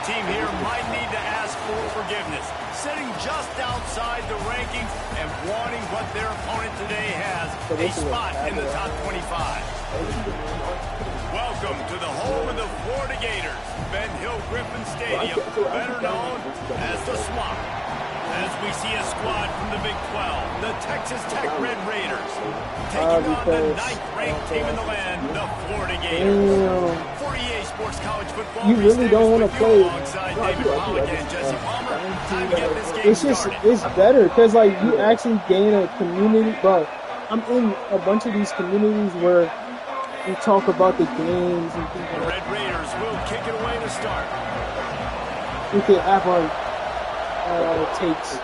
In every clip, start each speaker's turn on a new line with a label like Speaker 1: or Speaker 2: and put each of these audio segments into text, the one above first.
Speaker 1: team here might need to ask for forgiveness, sitting just outside the rankings and wanting what their opponent today has, a spot in the top 25. Welcome to the home of the Florida Gators, Ben Hill Griffin Stadium, better known as the Swamp. As we see a squad from the Big 12, the Texas Tech Red Raiders, taking on the 9th-ranked team in the land, the Florida Gators. For EA Sports College Football,
Speaker 2: you really don't want to play
Speaker 1: alongside David Pollock and Jesse Palmer. Time to get this game started.
Speaker 2: It's better because like you actually gain a community. But I'm in a bunch of these communities where we talk about the games and things like
Speaker 1: that. The Red Raiders will kick it away to start.
Speaker 2: We could have our takes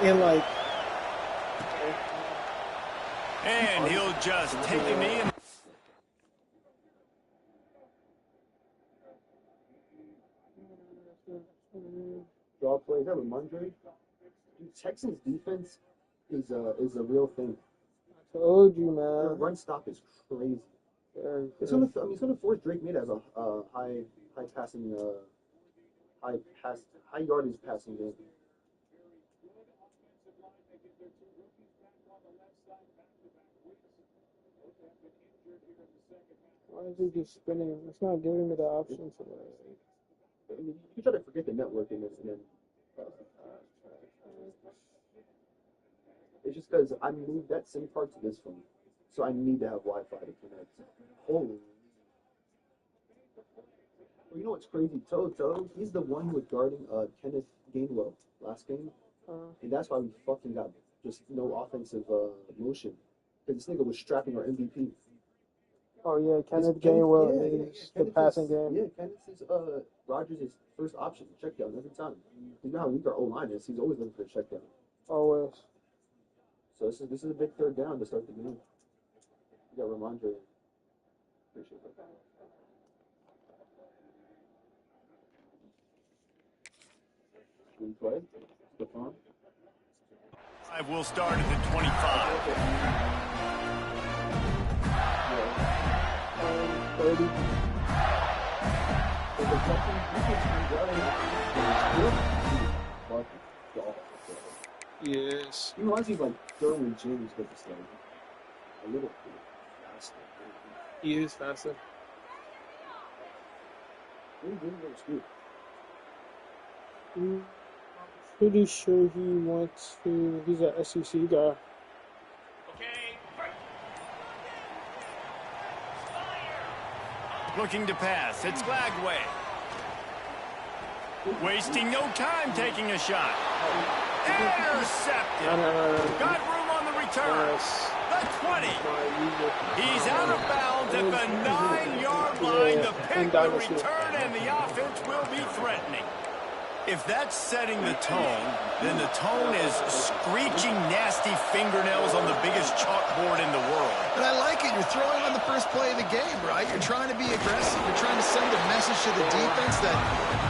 Speaker 2: and like,
Speaker 1: and he'll just take a knee and
Speaker 3: draw plays. That Ramondre. Texans defense is a real thing.
Speaker 2: I told you, man.
Speaker 3: Their run stop is crazy. It's gonna force Drake May to have a high passing high yardage passing game.
Speaker 2: Why is he just spinning? It's not giving me the option to
Speaker 3: you try to forget the network in this, and then it's just because I moved that SIM card to this phone, so I need to have Wi-Fi to connect. Holy. Well, you know what's crazy? Toto, he's the one who was guarding Kenneth Gainwell last game. And that's why we fucking got just no offensive motion. Because this nigga was strapping our MVP.
Speaker 2: Oh, yeah, Kenneth Gainwell is the passing game.
Speaker 3: Yeah, Kenneth is Rodgers' first option, check down every time. You know how weak our O-line is. He's always looking for a check down.
Speaker 2: Always.
Speaker 3: So this is a big third down to start the game. You got Ramondre. Appreciate that. Play. Stephon.
Speaker 1: We'll start at the 25.
Speaker 3: 30.
Speaker 2: Yes.
Speaker 3: He reminds me of like Derwin James, but just like a little faster.
Speaker 2: He is faster. Pretty sure he wants to. He's an SEC guy.
Speaker 1: Okay. Looking to pass. It's Glagway. Wasting no time taking a shot. Intercepted. Got room on the return. The 20. He's out of bounds at the 9-yard line. The pick, the return, and the offense will be threatening. If that's setting the tone, then the tone is screeching nasty fingernails on the biggest chalkboard in the world.
Speaker 4: But I like it. You're throwing on the first play of the game, right? You're trying to be aggressive. You're trying to send a message to the defense that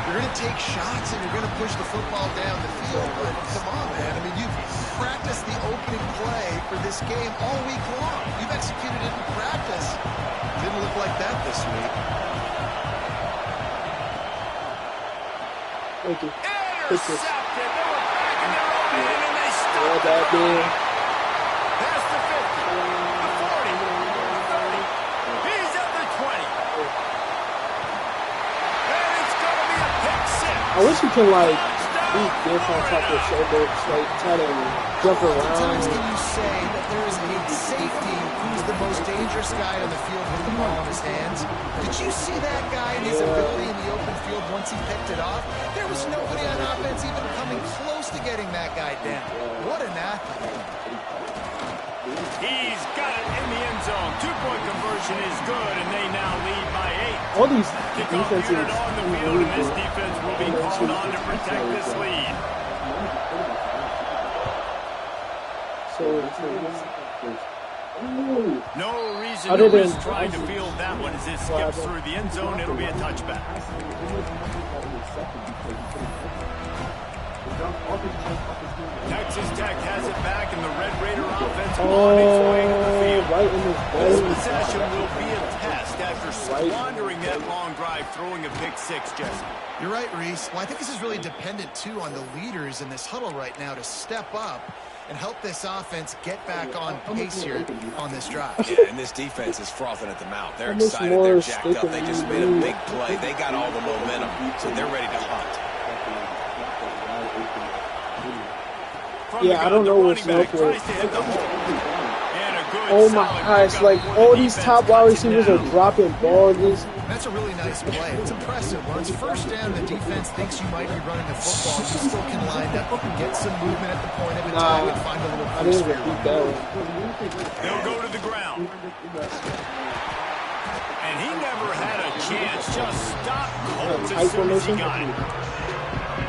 Speaker 4: you're going to take shots and you're going to push the football down the field. But come on, man. I mean, you've practiced the opening play for this game all week long. You've executed it in practice. Didn't look like that this week.
Speaker 2: Thank you.
Speaker 1: Intercepted. They were backing their own end, and they stopped
Speaker 2: that man.
Speaker 1: Past the 50, the 40, the 30. He's at the 20. And it's going to be a pick six.
Speaker 2: I wish you could like beat this on top of shoulders, like try to jump around.
Speaker 4: How many times can you say that there is a safety who's the most dangerous guy on the field with the ball in his hands? Did you see that guy and his ability in the open field once he picked it off? There was nobody on offense even coming close to getting that guy down. What an athlete.
Speaker 1: He's got it in the end zone. 2-point conversion is good, and they now lead by 8.
Speaker 2: All these
Speaker 1: Kickoff
Speaker 2: defenses
Speaker 1: unit on the field, and this defense will be called on to protect this lead. No reason to risk trying to field that one as it skips through the end zone. It'll be a touchback. Texas Tech has it back, and the Red Raider offense on its way to the field.
Speaker 2: Right in his
Speaker 1: This possession will be a test after squandering that long drive, throwing a pick six, Jesse.
Speaker 4: You're right, Reese. Well, I think this is really dependent, too, on the leaders in this huddle right now to step up and help this offense get back on pace here on this drive.
Speaker 5: Yeah, and this defense is frothing at the mouth. They're excited. They're jacked up. They just made a big play. They got all the momentum, so they're ready to hunt.
Speaker 2: Yeah, I don't know what's up with. Oh my gosh, like all these top wide receivers are dropping balls.
Speaker 4: That's a really nice play. It's impressive. When it's first down, the defense thinks you might be running the football. You still can line up. You can get some movement at the point of attack and find a little place for your
Speaker 1: They'll go to the ground. And he never had a chance. Just stop cold as soon as he got it.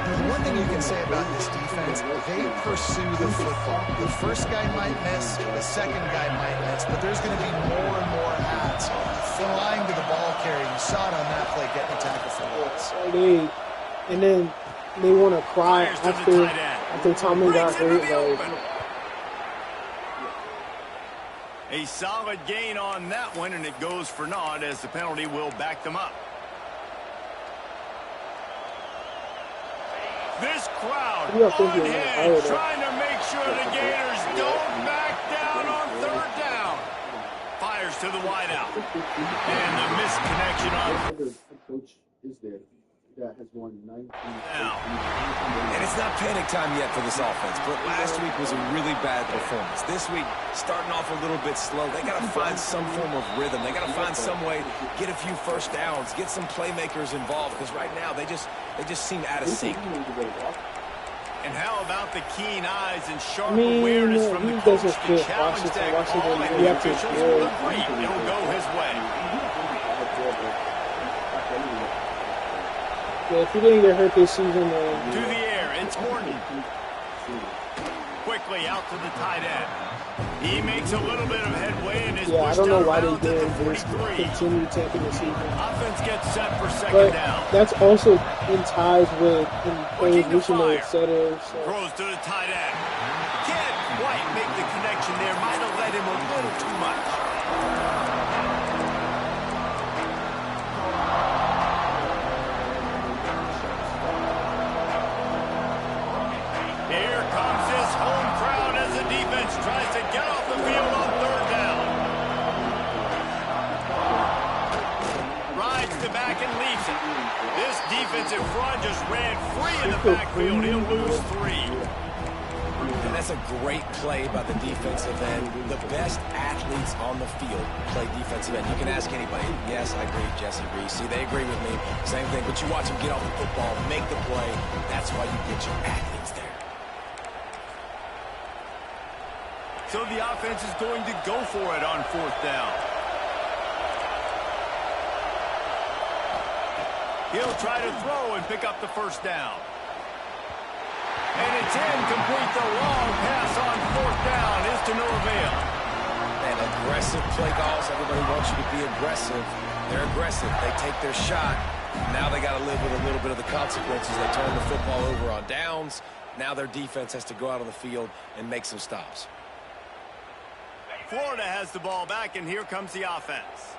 Speaker 4: The one thing you can say about this defense, they pursue the football. The first guy might miss, the second guy might miss, but there's going to be more and more hats flying to the ball carrier. You saw it on that play, getting the tackle for loss.
Speaker 2: And then they want to cry after Tomlin got hurt.
Speaker 1: A solid gain on that one, and it goes for naught as the penalty will back them up. This crowd unhinged, trying to make sure the Gators don't back down on third down. Fires to the wideout. And the misconnection on...
Speaker 3: Coach is there that has won 19.
Speaker 5: And it's not panic time yet for this offense, but last week was a really bad performance. This week, starting off a little bit slow. They got to find some form of rhythm. They got to find some way, get a few first downs, get some playmakers involved, because right now they just seem out of sync.
Speaker 1: And how about the keen eyes and sharp awareness from the coach to challenge that call, and the officials will agree it'll go his way.
Speaker 2: Yeah, if he didn't get hurt this season,
Speaker 1: to the air, it's Morton. Quickly out to the tight end. He makes a little bit of headway and is pushed
Speaker 2: I don't know why they
Speaker 1: out
Speaker 2: did
Speaker 1: to the
Speaker 2: this.
Speaker 1: 43.
Speaker 2: Continue taking the season.
Speaker 1: Offense gets set for second
Speaker 2: But
Speaker 1: down.
Speaker 2: that's also in ties with players reaching the center. So.
Speaker 1: Throws to the tight end. Can't quite make the connection there. Might have led him a little too much. Here comes this home crowd as the defense tries to get off the field on third down. Rides the back and leaves it. This defensive front just ran free in the backfield. He'll lose 3.
Speaker 5: And that's a great play by the defensive end. The best athletes on the field play defensive end. You can ask anybody. Yes, I agree, Jesse Reese. See, they agree with me. Same thing. But you watch them get off the football, make the play. That's why you get your athletes there.
Speaker 1: So the offense is going to go for it on fourth down. He'll try to throw and pick up the first down. And it's incomplete. The long pass on fourth down is to no avail.
Speaker 5: And aggressive play calls. Everybody wants you to be aggressive. They're aggressive. They take their shot. Now they got to live with a little bit of the consequences. They turn the football over on downs. Now their defense has to go out on the field and make some stops.
Speaker 1: Florida has the ball back, and here comes the offense.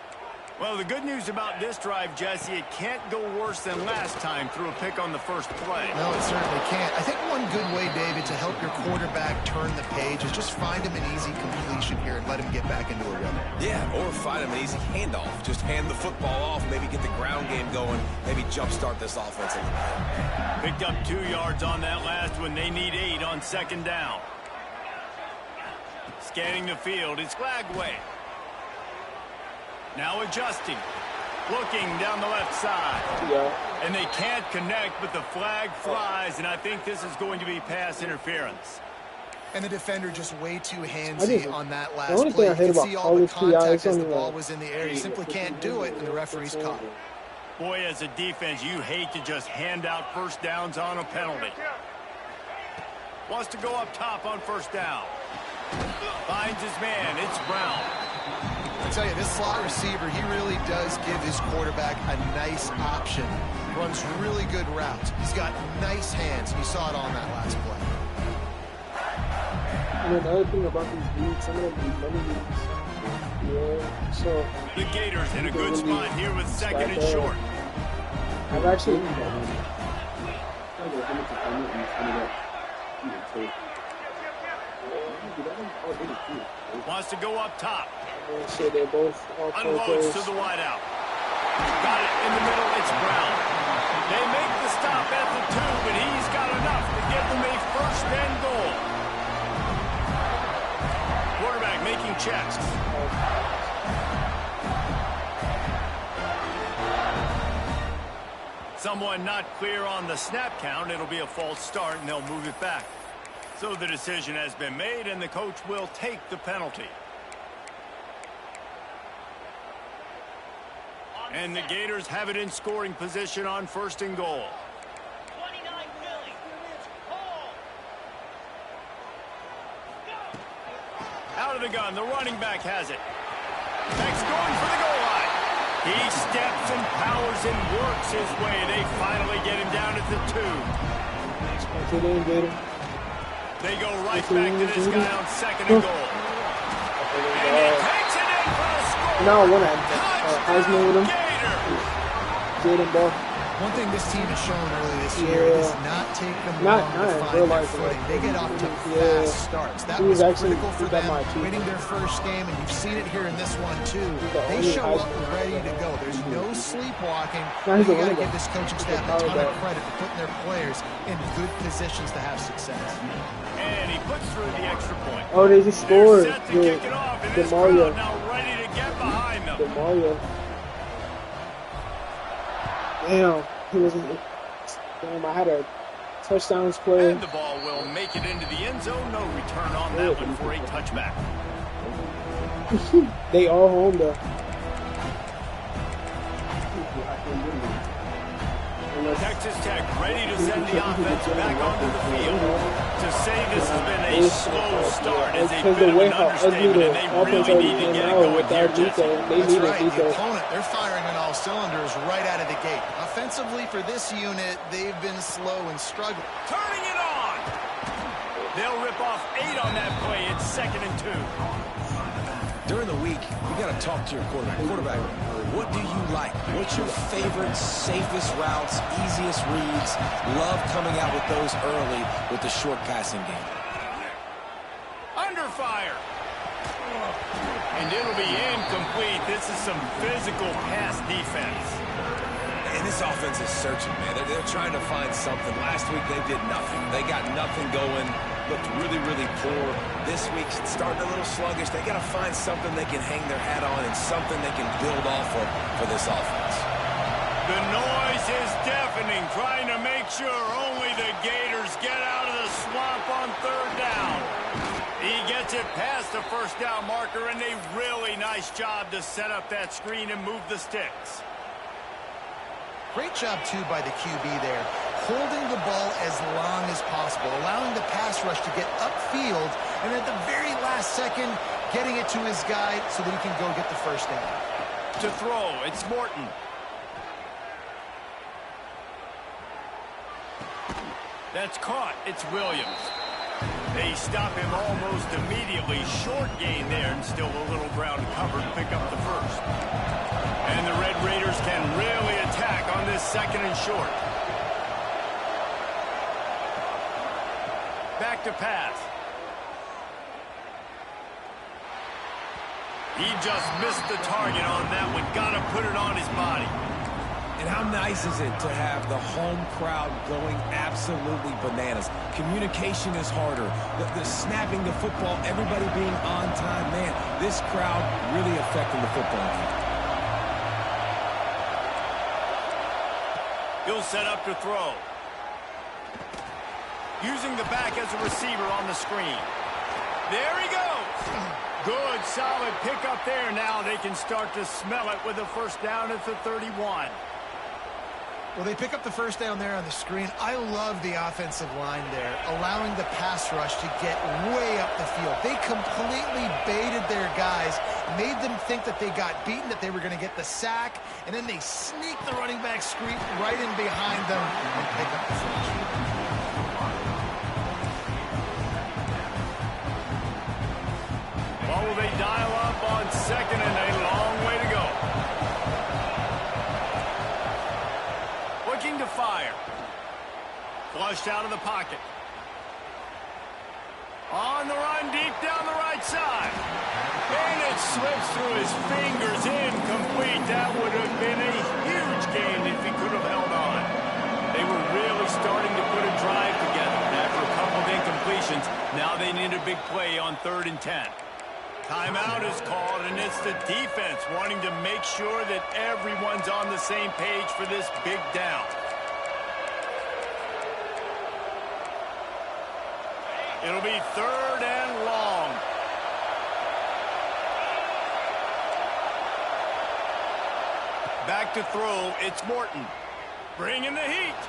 Speaker 1: Well, the good news about this drive, Jesse, it can't go worse than last time through a pick on the first play.
Speaker 4: No, it certainly can't. I think one good way, David, to help your quarterback turn the page is just find him an easy completion here and let him get back into a rhythm.
Speaker 5: Yeah, or find him an easy handoff. Just hand the football off, maybe get the ground game going, maybe jumpstart this offense a little bit.
Speaker 1: Picked up 2 yards on that last one. They need 8 on second down. Scanning the field, it's Flagway. Now adjusting. Looking down the left side. And they can't connect, but the flag flies, and I think this is going to be pass interference.
Speaker 4: And the defender just way too handsy on that last
Speaker 2: only
Speaker 4: play.
Speaker 2: thing I
Speaker 4: You
Speaker 2: hate
Speaker 4: can
Speaker 2: about
Speaker 4: see all the
Speaker 2: college
Speaker 4: contact
Speaker 2: PIs
Speaker 4: as the
Speaker 2: on
Speaker 4: ball
Speaker 2: the-
Speaker 4: was in the air. You simply can't do it, and the referee's caught it.
Speaker 1: Boy, as a defense, you hate to just hand out first downs on a penalty. Wants to go up top on first down. Finds his man. It's Brown.
Speaker 4: I tell you, this slot receiver, he really does give his quarterback a nice option. Runs really good routes. He's got nice hands. You saw it on that last play.
Speaker 2: And another thing about these leagues, some of them need money leagues. Yeah, so
Speaker 1: The Gators in a good spot here with second and short.
Speaker 2: I've actually
Speaker 1: Wants to go up top.
Speaker 2: so they're both all
Speaker 1: Unloads to the wideout. Got it in the middle. It's Brown. They make the stop at the 2, but he's got enough to give them a first and goal. Quarterback making checks. Someone not clear on the snap count. It'll be a false start, and they'll move it back. So the decision has been made, and the coach will take the penalty. And the Gators have it in scoring position on first and goal.
Speaker 6: 29 Philly.
Speaker 1: Out of the gun, the running back has it. Beck's going for the goal line. He steps and powers and works his way. They finally get him down at the 2. They go right back to this guy on second and goal. And he takes it in for the score.
Speaker 2: now I want to Heisman with him. Jaden Ball.
Speaker 4: One thing this team has shown early this year is not take them long to find their footing. They get off to fast starts. That was critical for them, winning their first game, and you've seen it here in this one, too. They show up ready to go. There's no sleepwalking. You got to give this coaching staff a ton of credit for putting their players in good positions to have success.
Speaker 1: And he puts through the extra point.
Speaker 2: Oh, they just scored.
Speaker 1: Set to kick it off, and this
Speaker 2: Mario.
Speaker 1: crowd now ready to get behind them.
Speaker 2: Mario. Damn, he wasn't. Damn, I had a touchdowns play.
Speaker 1: And the ball will make it into the end zone. No return on that one for a touchback.
Speaker 2: They all home though.
Speaker 1: Texas Tech ready to send the offense back onto the field. To say this has been a slow start is a bit of an understatement, and they really need to get it going here, Jesse.
Speaker 4: That's right. The opponent, they're firing on all cylinders right out of the gate. Offensively for this unit, they've been slow and struggling.
Speaker 1: Turning it on. They'll rip off 8 on that play. It's second and 2.
Speaker 5: During the week, you got to talk to your quarterback. Quarterback, what do you like? What's your favorite, safest routes, easiest reads? Love coming out with those early with the short passing game.
Speaker 1: Under fire. And it'll be incomplete. This is some physical pass defense.
Speaker 5: And this offense is searching, man. They're trying to find something. Last week, they did nothing. They got nothing going. Looked really, really poor. This week, starting a little sluggish. They got to find something they can hang their hat on and something they can build off of for this offense.
Speaker 1: The noise is deafening, trying to make sure only the Gators get out of the swamp on third down. He gets it past the first down marker, and a really nice job to set up that screen and move the sticks.
Speaker 4: Great job, too, by the QB there, holding the ball as long as possible, allowing the pass rush to get upfield, and at the very last second, getting it to his guy so that he can go get the first down.
Speaker 1: To throw, it's Morton. That's caught. It's Williams. They stop him almost immediately. Short gain there, and still a little ground to cover to pick up the first. And the Red Raiders can really attack on this second and short. Back to pass. He just missed the target on that one. Got to put it on his body.
Speaker 5: And how nice is it to have the home crowd going absolutely bananas? Communication is harder. The snapping the football, everybody being on time. Man, this crowd really affecting the football game.
Speaker 1: He'll set up to throw. Using the back as a receiver on the screen. There he goes. Good, solid pickup there. Now they can start to smell it with a first down at the 31.
Speaker 4: Well, they pick up the first down there on the screen. I love the offensive line there, allowing the pass rush to get way up the field. They completely baited their guys, made them think that they got beaten, that they were going to get the sack, and then they sneak the running back screen right in behind them and pick up the first.
Speaker 1: Well, will they dial up on second and a long way to go. Looking to fire. Flushed out of the pocket. On the run, deep down the right side. And it slips through his fingers, incomplete. That would have been a huge gain if he could have held on. They were really starting to put a drive together. After a couple of incompletions, now they need a big play on 3rd and 10. Timeout is called, and it's the defense wanting to make sure that everyone's on the same page for this big down. It'll be 3rd and long. Back to throw, it's Morton. Bringing the heat.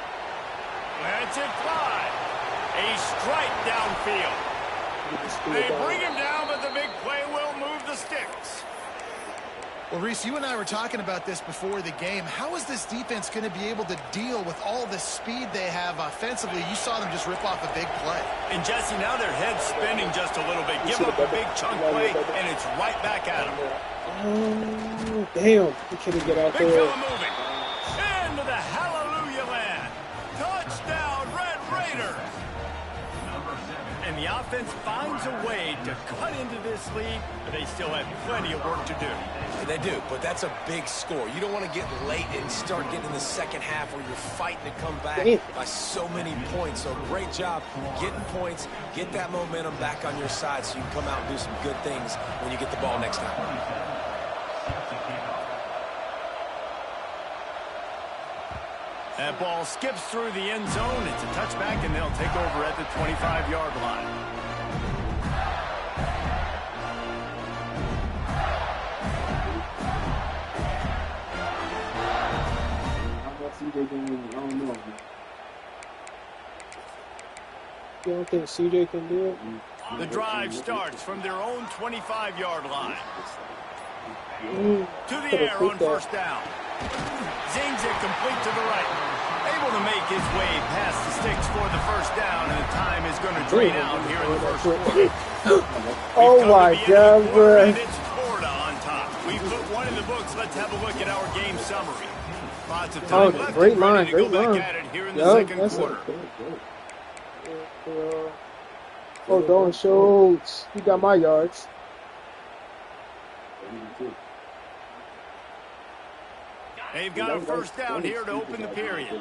Speaker 1: Lets it fly. A strike downfield. They bring him down, but the big play will move the sticks.
Speaker 4: Well, Reese, you and I were talking about this before the game. How is this defense going to be able to deal with all the speed they have offensively? You saw them just rip off a big play.
Speaker 1: And, Jesse, now their head's spinning just a little bit. Give up a big chunk play, and it's right back at them.
Speaker 2: Oh, damn. He couldn't get out
Speaker 1: Big
Speaker 2: there.
Speaker 1: fella moving. Into the hallelujah land. Touchdown, Red Raiders. And the offense finds a way to cut into this lead, but they still have plenty of work to do.
Speaker 5: And they do, but that's a big score. You don't want to get late and start getting in the second half where you're fighting to come back by so many points. So great job getting points, get that momentum back on your side so you can come out and do some good things when you get the ball next time.
Speaker 1: That ball skips through the end zone. It's a touchback, and they'll take over at the 25-yard line.
Speaker 2: You don't think CJ can do it?
Speaker 1: The drive starts from their own 25-yard line. To the air on 1st down. Zings it complete to the right. Able to make his way past the sticks for the 1st down, and the time is going to drain out here in the 1st quarter.
Speaker 2: Oh my God, bro.
Speaker 1: And it's Florida on top. We put one in the books. Let's have a look at our game summary. Lots of time left.
Speaker 2: Great line, great
Speaker 1: go
Speaker 2: line.
Speaker 1: back at it here in the second quarter.
Speaker 2: Oh, Dalton Schultz. He got my yards.
Speaker 1: They've got a 1st down here to open the period.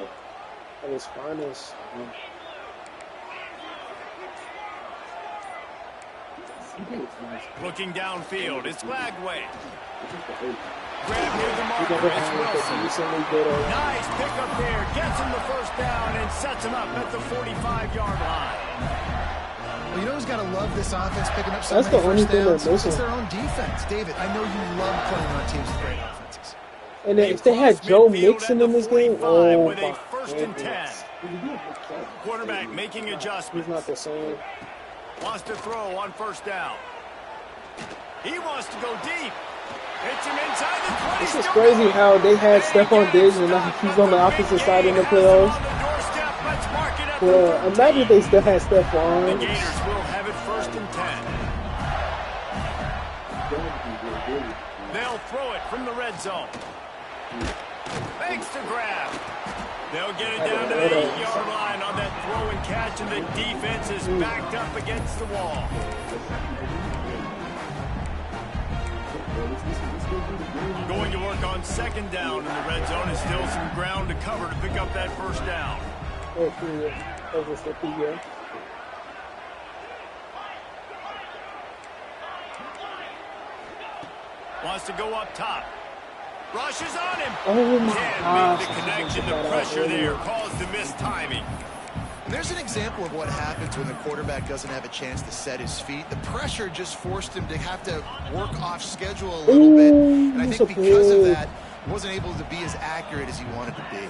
Speaker 2: That is finest.
Speaker 1: Looking downfield, it's Lagway. Grab near the marker, it's Wilson. Nice pickup there, gets him the 1st down and sets him up at the 45-yard line.
Speaker 4: Well, you know who's got to love this offense picking up so
Speaker 2: That's
Speaker 4: many
Speaker 2: the only
Speaker 4: first
Speaker 2: thing they're
Speaker 4: downs?
Speaker 2: missing.
Speaker 4: It's their own defense. David, I know you love playing on teams with great offenses.
Speaker 2: And if they had Joe Mixon in this game, oh
Speaker 1: with a
Speaker 2: my
Speaker 1: 1st and 10.
Speaker 2: goodness.
Speaker 1: Quarterback making adjustments.
Speaker 2: He's not the same.
Speaker 1: Wants to throw on 1st down. He wants to go deep. Hits him inside the 20.
Speaker 2: This is crazy how they had Stephon Diggs and now he's on the opposite side in the playoffs. Yeah, imagine if they still had Stephon.
Speaker 1: The Gators will have it 1st and 10. They'll throw it from the red zone. Thanks to grab. They'll get it down to the 8-yard line on that throw and catch, and the defense is backed up against the wall. Going to work on 2nd down in the red zone, and still some ground to cover to pick up that 1st down. Wants to go up top. Rushes on him.
Speaker 2: Oh my
Speaker 1: Can't
Speaker 2: gosh.
Speaker 1: make the connection. The pressure there caused the missed timing.
Speaker 4: And there's an example of what happens when the quarterback doesn't have a chance to set his feet. The pressure just forced him to have to work off schedule a little bit. And I think because of that, he wasn't able to be as accurate as he wanted to be.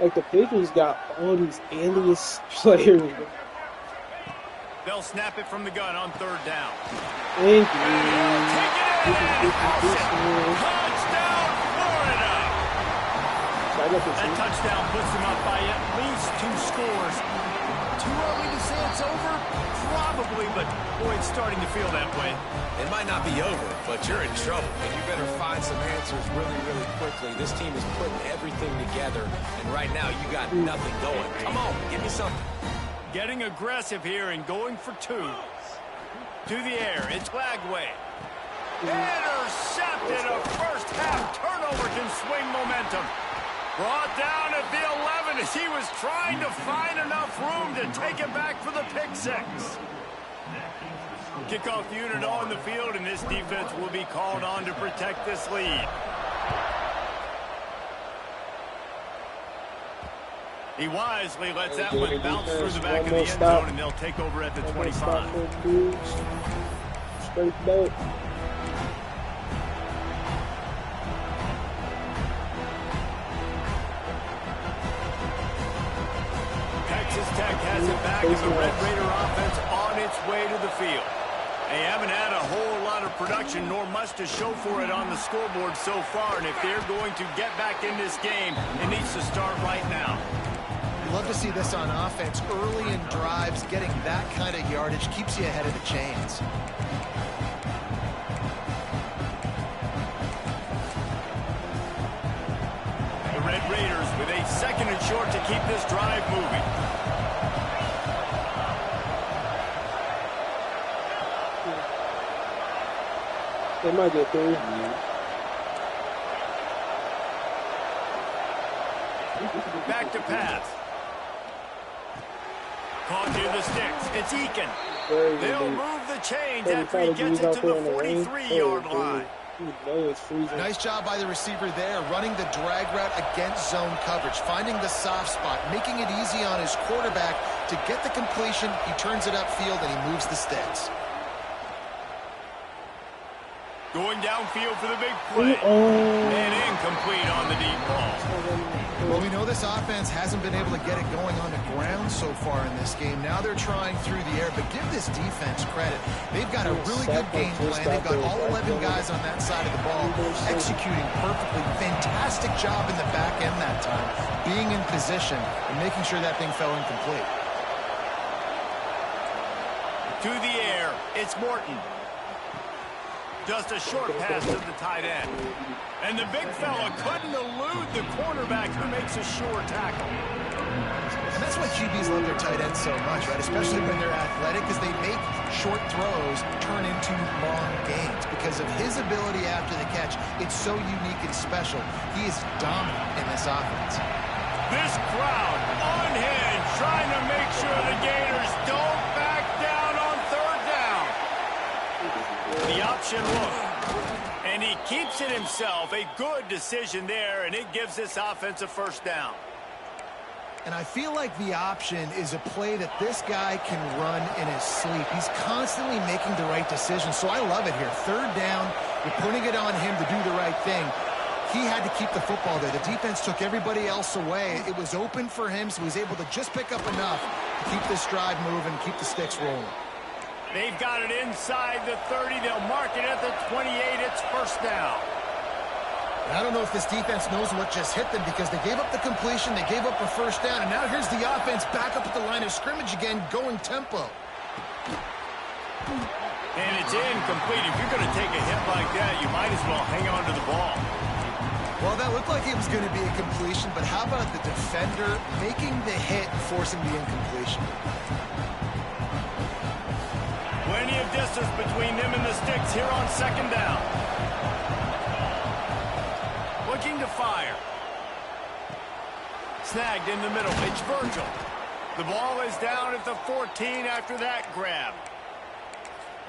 Speaker 2: Like the Patriots got all these alias players.
Speaker 1: They'll snap it from the gun on 3rd down.
Speaker 2: Thank you.
Speaker 1: Touchdown, Florida! That touchdown puts them up by at least 2 scores. too early to say it's over? Probably, but boy, it's starting to feel that way.
Speaker 5: It might not be over, but you're in trouble. And you better find some answers really, really quickly. This team is putting everything together, and right now you got nothing going. Come on, give me something.
Speaker 1: Getting aggressive here and going for two. To the air, it's Lagway. Intercepted. A first-half turnover can swing momentum. Brought down at the 11 as he was trying to find enough room to take it back for the pick six. Kickoff unit on the field, and this defense will be called on to protect this lead. He wisely lets that one bounce through the back of the end zone, and they'll take over at the 25.
Speaker 2: Straight back.
Speaker 1: Texas Tech has it back as the Red Raider offense on its way to the field. They haven't had a whole lot of production, nor much to show for it on the scoreboard so far, and if they're going to get back in this game, it needs to start right now.
Speaker 4: Love to see this on offense. Early in drives, getting that kind of yardage keeps you ahead of the chains.
Speaker 1: The Red Raiders with a second and short to keep this drive moving.
Speaker 2: They might get through.
Speaker 1: Back to pass. Caught near the sticks. It's Eakin. They'll move the chains after he gets it to the 43-yard line.
Speaker 4: Nice job by the receiver there, running the drag route against zone coverage, finding the soft spot, making it easy on his quarterback to get the completion. He turns it upfield and he moves the sticks.
Speaker 1: Going downfield for the big play. And incomplete on the deep ball.
Speaker 4: Well, we know this offense hasn't been able to get it going on the ground so far in this game. Now they're trying through the air, but give this defense credit. They've got a really good game plan. They've got all 11 guys on that side of the ball executing perfectly. Fantastic job in the back end that time, being in position and making sure that thing fell incomplete.
Speaker 1: To the air, it's Morton. Just a short pass to the tight end. And the big fella couldn't elude the cornerback who makes a sure tackle.
Speaker 4: And that's why QBs love their tight ends so much, right? Especially when they're athletic, because they make short throws turn into long gains. Because of his ability after the catch, it's so unique and special. He is dominant in this offense.
Speaker 1: This crowd unhinged, trying to make sure the Gators don't back down on third down. The option look. And he keeps it himself. A good decision there, and it gives this offense a first down.
Speaker 4: And I feel like the option is a play that this guy can run in his sleep. He's constantly making the right decision, so I love it here. Third down, you're putting it on him to do the right thing. He had to keep the football there. The defense took everybody else away. It was open for him, so he was able to just pick up enough to keep this drive moving, keep the sticks rolling.
Speaker 1: They've got it inside the 30. They'll mark it at the 28. It's first down.
Speaker 4: And I don't know if this defense knows what just hit them because they gave up the completion, they gave up a first down, and now here's the offense back up at the line of scrimmage again, going tempo.
Speaker 1: And it's incomplete. If you're going to take a hit like that, you might as well hang on to the ball.
Speaker 4: Well, that looked like it was going to be a completion, but how about the defender making the hit, forcing the incompletion?
Speaker 1: Plenty of distance between them and the sticks here on second down. Looking to fire. Snagged in the middle. It's Virgil. The ball is down at the 14 after that grab.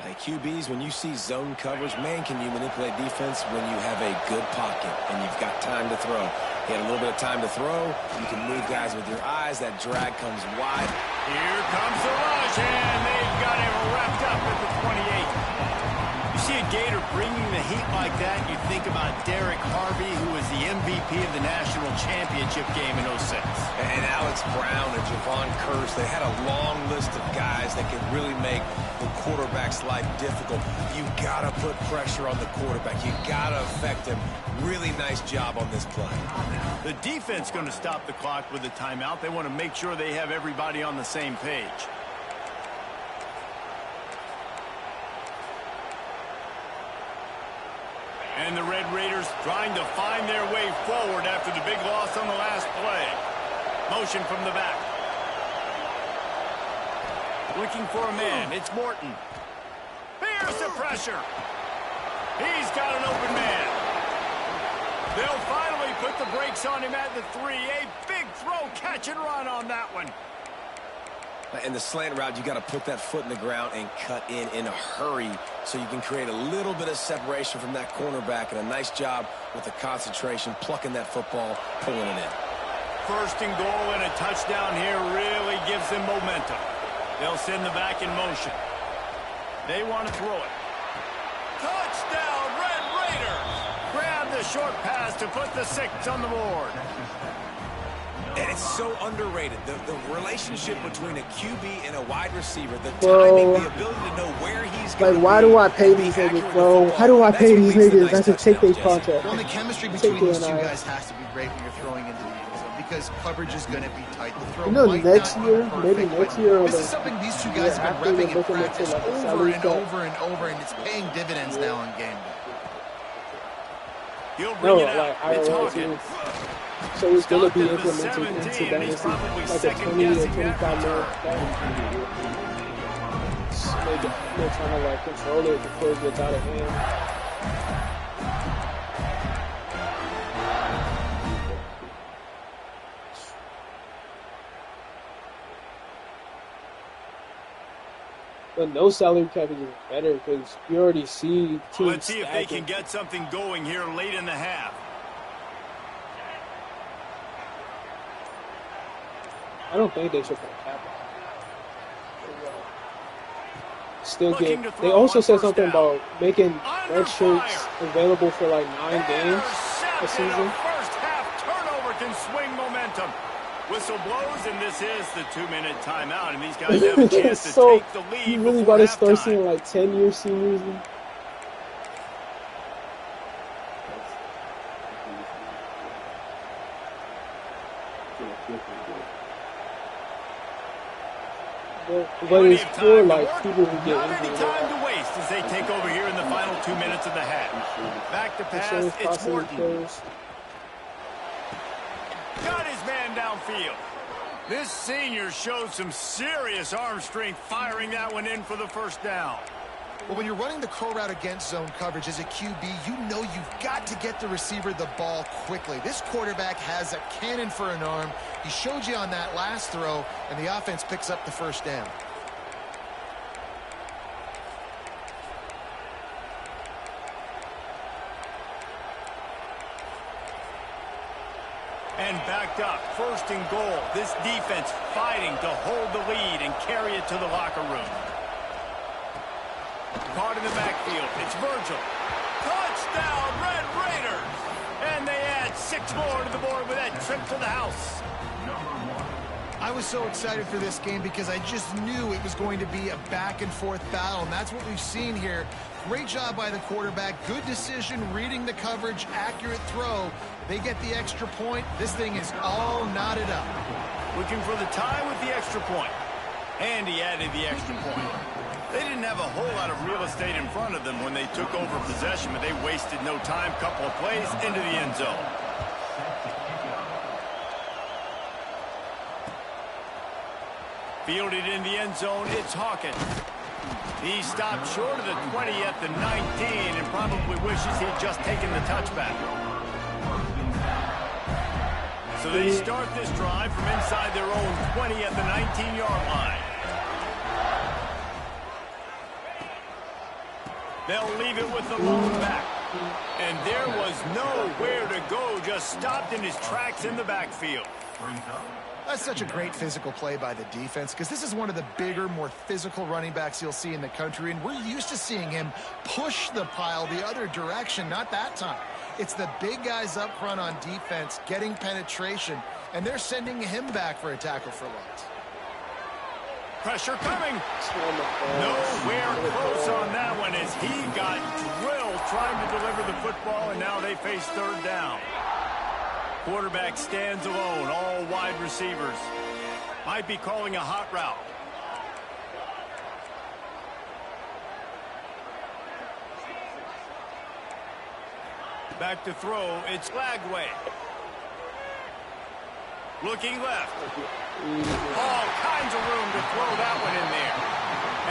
Speaker 5: Hey, QBs, when you see zone coverage, man, can you manipulate defense when you have a good pocket and you've got time to throw. He had a little bit of time to throw. You can move guys with your eyes. That drag comes wide.
Speaker 1: Here comes the rush, and they've got him wrapped up at the 28. see a Gator bringing the heat like that, you think about Derek Harvey, who was the MVP of the national championship game in '06.
Speaker 5: And Alex Brown and Javon Curse, they had a long list of guys that could really make the quarterback's life difficult. You got to put pressure on the quarterback. You got to affect him. Really nice job on this play.
Speaker 1: The defense going to stop the clock with a timeout. They want to make sure they have everybody on the same page. And the Red Raiders trying to find their way forward after the big loss on the last play. Motion from the back. Looking for a man. It's Morton. Here's the pressure. He's got an open man. They'll finally put the brakes on him at the 3. A big throw, catch and run on that one.
Speaker 5: In the slant route, you got to put that foot in the ground and cut in a hurry so you can create a little bit of separation from that cornerback, and a nice job with the concentration, plucking that football, pulling it in.
Speaker 1: First and goal and a touchdown here really gives them momentum. They'll send the back in motion. They want to throw it. Touchdown, Red Raiders! Grab the short pass to put the 6 on the board.
Speaker 5: And it's so underrated. The relationship between a QB and a wide receiver, the timing, the ability to know where he's going.
Speaker 2: Like, why do I pay these niggas, bro? How do I pay these niggas? I should take their contract.
Speaker 4: Well, the chemistry between these two guys has to be great when you're throwing into the end zone because coverage is going to be tight. The throw
Speaker 2: next year, maybe next year.
Speaker 4: This is something these two guys have been repping in practice over and over and over, and it's paying dividends now on game day.
Speaker 1: He'll bring it out. It's Hawkins.
Speaker 2: So it's going to be implemented into Dynasty, like a 20 or 25 mil. They're trying to like control it before it gets out of hand. But no salary cap is better because you already see teams.
Speaker 1: Let's see if they can get something going here late in the half.
Speaker 2: I don't think they should put a cap on. Still get. They also said something about making red shirts available for like 9 games a season.
Speaker 1: First half turnover can swing momentum. Whistle blows, and this is the 2-minute timeout, and these guys have a chance to take the lead.
Speaker 2: You really got to start seeing like 10-year seniors. But it's for like people who get
Speaker 1: injured. Not any time to waste as they take over here in the final 2 minutes of the half. Back to pass, it's Morton. Got his man downfield. This senior showed some serious arm strength firing that one in for the first down.
Speaker 4: Well, when you're running the curl route against zone coverage as a QB, you know you've got to get the receiver the ball quickly. This quarterback has a cannon for an arm. He showed you on that last throw, and the offense picks up the first down.
Speaker 1: And backed up, first and goal. This defense fighting to hold the lead and carry it to the locker room. Caught in the backfield. It's Virgil. Touchdown, Red Raiders! And they add 6 more to the board with that trip to the house.
Speaker 4: I was so excited for this game because I just knew it was going to be a back-and-forth battle, and that's what we've seen here. Great job by the quarterback. Good decision, reading the coverage, accurate throw. They get the extra point. This thing is all knotted up.
Speaker 1: Looking for the tie with the extra point. And he added the extra point. They didn't have a whole lot of real estate in front of them when they took over possession, but they wasted no time. Couple of plays into the end zone. Fielded in the end zone, it's Hawkins. He stopped short of the 20 at the 19 and probably wishes he'd just taken the touchback. So they start this drive from inside their own 20 at the 19-yard line. They'll leave it with the lone back. And there was nowhere to go, just stopped in his tracks in the backfield.
Speaker 4: That's such a great physical play by the defense because this is one of the bigger, more physical running backs you'll see in the country, and we're used to seeing him push the pile the other direction. Not that time. It's the big guys up front on defense getting penetration, and they're sending him back for a tackle for loss.
Speaker 1: Pressure coming. Nowhere close on that one as he got drilled trying to deliver the football, and now they face third down. Quarterback stands alone, all wide receivers. Might be calling a hot route. Back to throw, it's Lagway. Looking left. All kinds of room to throw that one in there.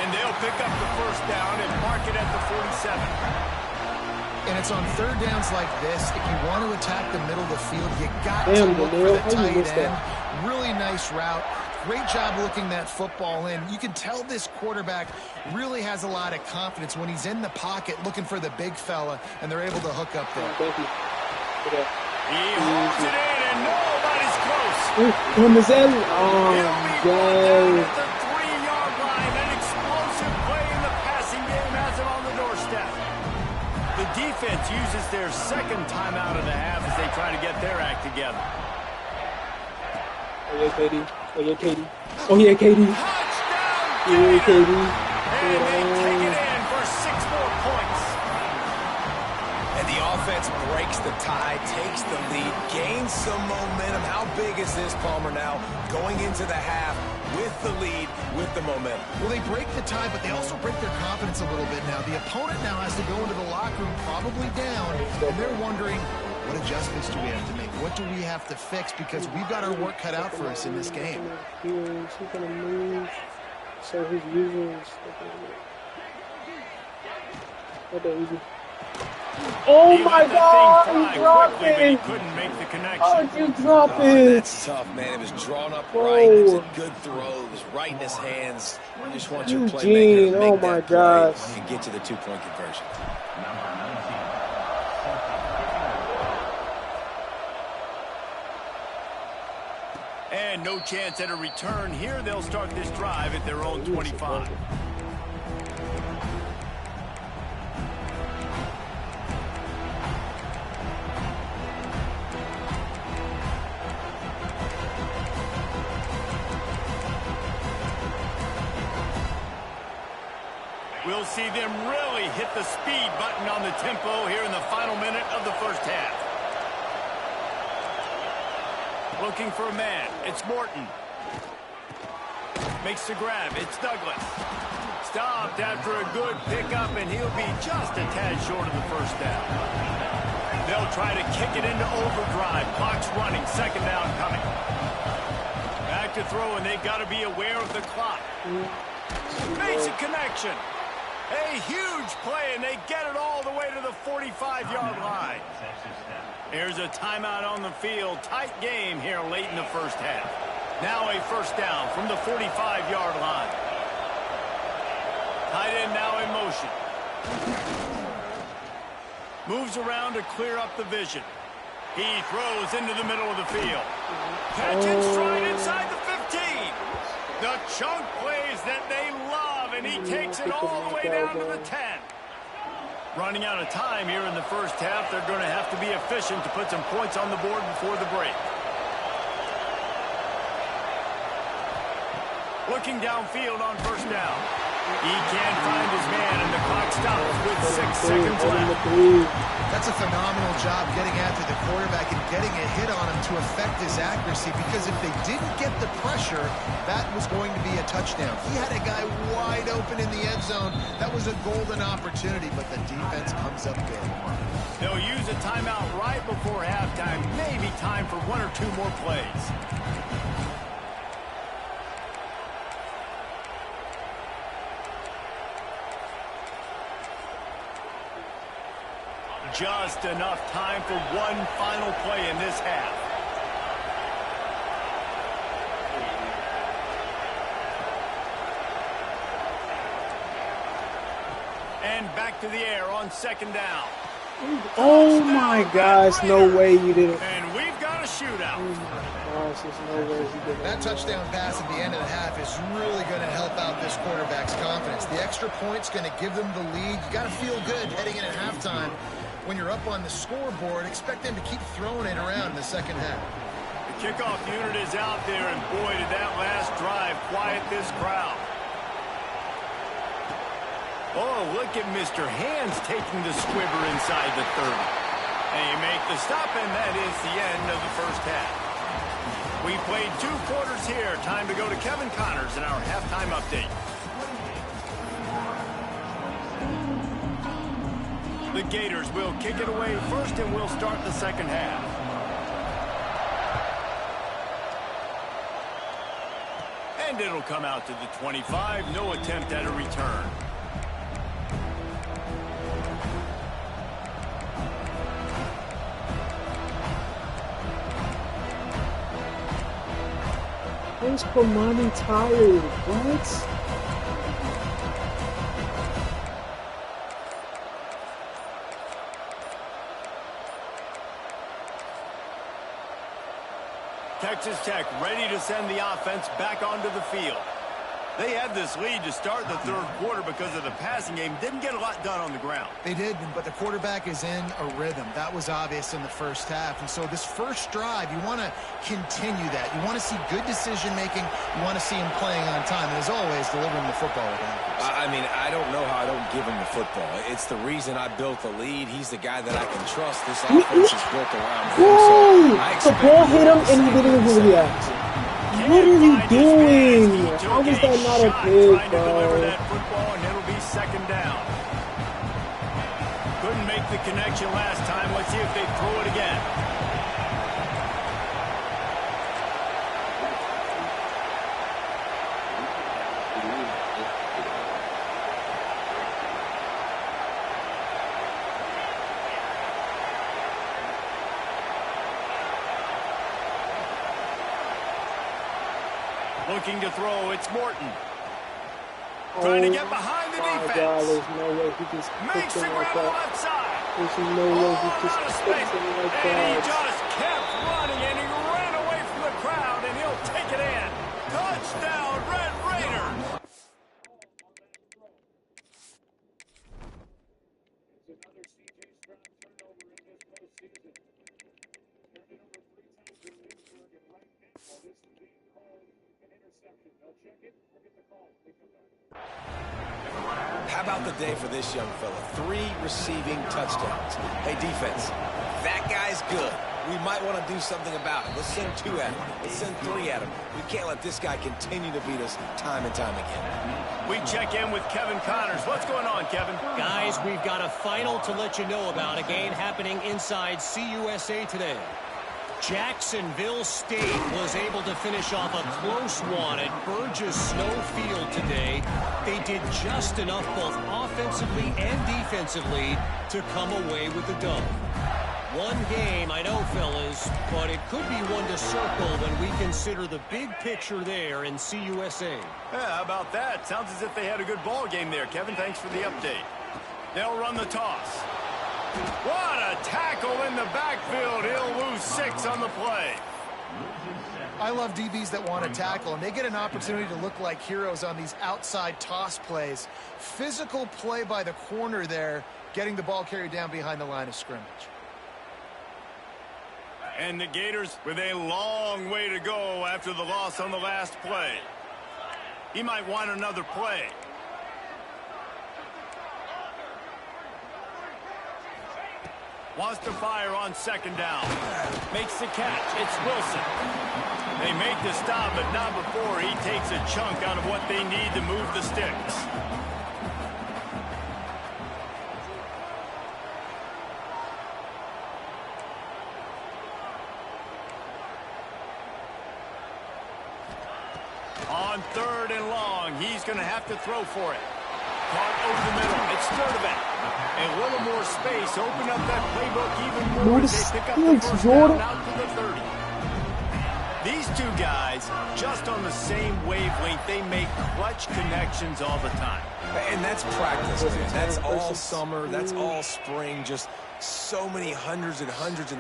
Speaker 1: And they'll pick up the first down and mark it at the 47.
Speaker 4: And it's on third downs like this. If you want to attack the middle of the field, you got to look for the tight end. Really nice route. Great job looking that football in. You can tell this quarterback really has a lot of confidence when he's in the pocket looking for the big fella, and they're able to hook up there.
Speaker 1: He holds it in, and nobody's close.
Speaker 2: When is that?
Speaker 1: At the 3-yard line, an explosive play in the passing game has it on the doorstep. The defense uses their second timeout of the half as they try to get their act together.
Speaker 2: Oh, yeah, Katie. Oh, yeah, Katie. Oh, yeah, Katie.
Speaker 1: Touchdown,
Speaker 2: Yeah, Katie.
Speaker 1: and they take it in for 6 more points.
Speaker 5: And the offense breaks the tie, takes the lead, gains some momentum. How big is this, Palmer, now going into the half with the lead, with the momentum?
Speaker 4: Well, they break the tie, but they also break their confidence a little bit now. The opponent now has to go into the locker room probably down, and they're wondering, what adjustments do we have to make? What do we have to fix? Because we've got our work cut out for us in this game.
Speaker 2: He's going to move. So his users. Oh my God! He dropped it!
Speaker 1: Couldn't make the connection.
Speaker 2: How did you drop it?
Speaker 5: That's tough, man. It was drawn up right. It was a good throw. It was right in his hands. You just want your playmaker to make that play and get to the 2-point conversion.
Speaker 1: And no chance at a return here. They'll start this drive at their own 25. We'll see them really hit the speed button on the tempo here in the final minute of the first half. Looking for a man. It's Morton. Makes the grab. It's Douglas. Stopped after a good pickup, and he'll be just a tad short of the first down. They'll try to kick it into overdrive. Clock's running. Second down coming. Back to throw, and they've got to be aware of the clock. Makes a connection. A huge play, and they get it all the way to the 45-yard line. Here's a timeout on the field. Tight game here late in the first half. Now a first down from the 45-yard line. Tight end now in motion. Moves around to clear up the vision. He throws into the middle of the field. Catch and stride inside the 15. The chunk plays that they love, and he takes it all the way down to the 10. Running out of time here in the first half. They're going to have to be efficient to put some points on the board before the break. Looking downfield on first down. He can't find his man, and the clock stops with 6 seconds left.
Speaker 4: That's a phenomenal job getting after the quarterback and getting a hit on him to affect his accuracy, because if they didn't get the pressure, that was going to be a touchdown. He had a guy wide open in the end zone. That was a golden opportunity, but the defense comes up big.
Speaker 1: They'll use a timeout right before halftime. Maybe time for 1 or 2 more plays. Just enough time for one final play in this half. And back to the air on second down.
Speaker 2: Oh my gosh, no way you didn't.
Speaker 1: And we've got a shootout.
Speaker 2: pass. There's no way he did
Speaker 4: That touchdown pass at the end of the half is really going to help out this quarterback's confidence. The extra point's going to give them the lead. You got to feel good heading in at halftime. When you're up on the scoreboard, expect them to keep throwing it around in the second half.
Speaker 1: The kickoff unit is out there, and boy, did that last drive quiet this crowd. Oh, look at Mr. Hands taking the squibber inside the 30. They make the stop, and that is the end of the first half. We played 2 quarters here. Time to go to Kevin Connors in our halftime update. The Gators will kick it away first, and we'll start the second half. And it'll come out to the 25. No attempt at a return.
Speaker 2: Where's Commadors tired? What?
Speaker 1: Texas Tech ready to send the offense back onto the field. They had this lead to start the third quarter because of the passing game. Didn't get a lot done on the ground.
Speaker 4: They did, but the quarterback is in a rhythm. That was obvious in the first half. And so this first drive, you want to continue that. You want to see good decision-making. You want to see him playing on time. And as always, delivering the football with accuracy.
Speaker 5: I mean, I don't know how I don't give him the football. It's the reason I built the lead. He's the guy that I can trust. This offense is built around him.
Speaker 2: Whoa! The ball hit him and he didn't even react. What are you doing? How was that not a big,
Speaker 1: trying to deliver that football, and it'll be second down. Couldn't make the connection last time. Let's see if they throw it again. Looking to throw, it's Morton. Trying to get behind the defense.
Speaker 2: God, there's no way he just
Speaker 1: Makes the grab on the left side.
Speaker 2: There's no way he just kicks him like
Speaker 1: And he
Speaker 2: that.
Speaker 1: just kept running, and he ran away from the crowd, and he'll take it in. Touchdown, Red Raiders.
Speaker 5: How about the day for this young fella? 3 receiving touchdowns. Hey, defense, that guy's good. We might want to do something about it. Let's send 2 at him. Let's send 3 at him. We can't let this guy continue to beat us time and time again.
Speaker 1: We check in with Kevin Connors. What's going on, Kevin?
Speaker 7: Guys, we've got a final to let you know about, a game happening inside CUSA today. Jacksonville State was able to finish off a close one at Burgess Snow Field today. They did just enough both offensively and defensively to come away with the dub. One game, I know, fellas, but it could be one to circle when we consider the big picture there in CUSA.
Speaker 1: Yeah, how about that? Sounds as if they had a good ball game there, Kevin. Thanks for the update. They'll run the toss. What a tackle in the backfield. He'll lose 6 on the play.
Speaker 4: I love DBs that want to tackle, and they get an opportunity to look like heroes on these outside toss plays. Physical play by the corner there, getting the ball carried down behind the line of scrimmage.
Speaker 1: And the Gators with a long way to go after the loss on the last play. He might want another play. Wants to fire on second down. Makes the catch. It's Wilson. They make the stop, but not before he takes a chunk out of what they need to move the sticks. On 3rd and long, he's going to have to throw for it. Caught over the middle. It's Sturdivant. A little more space. Open up that playbook even more as they pick up the first down out to the 30. These two guys, just on the same wavelength, they make clutch connections all the time.
Speaker 5: And that's practice, man. That's all summer. That's all spring. Just so many hundreds and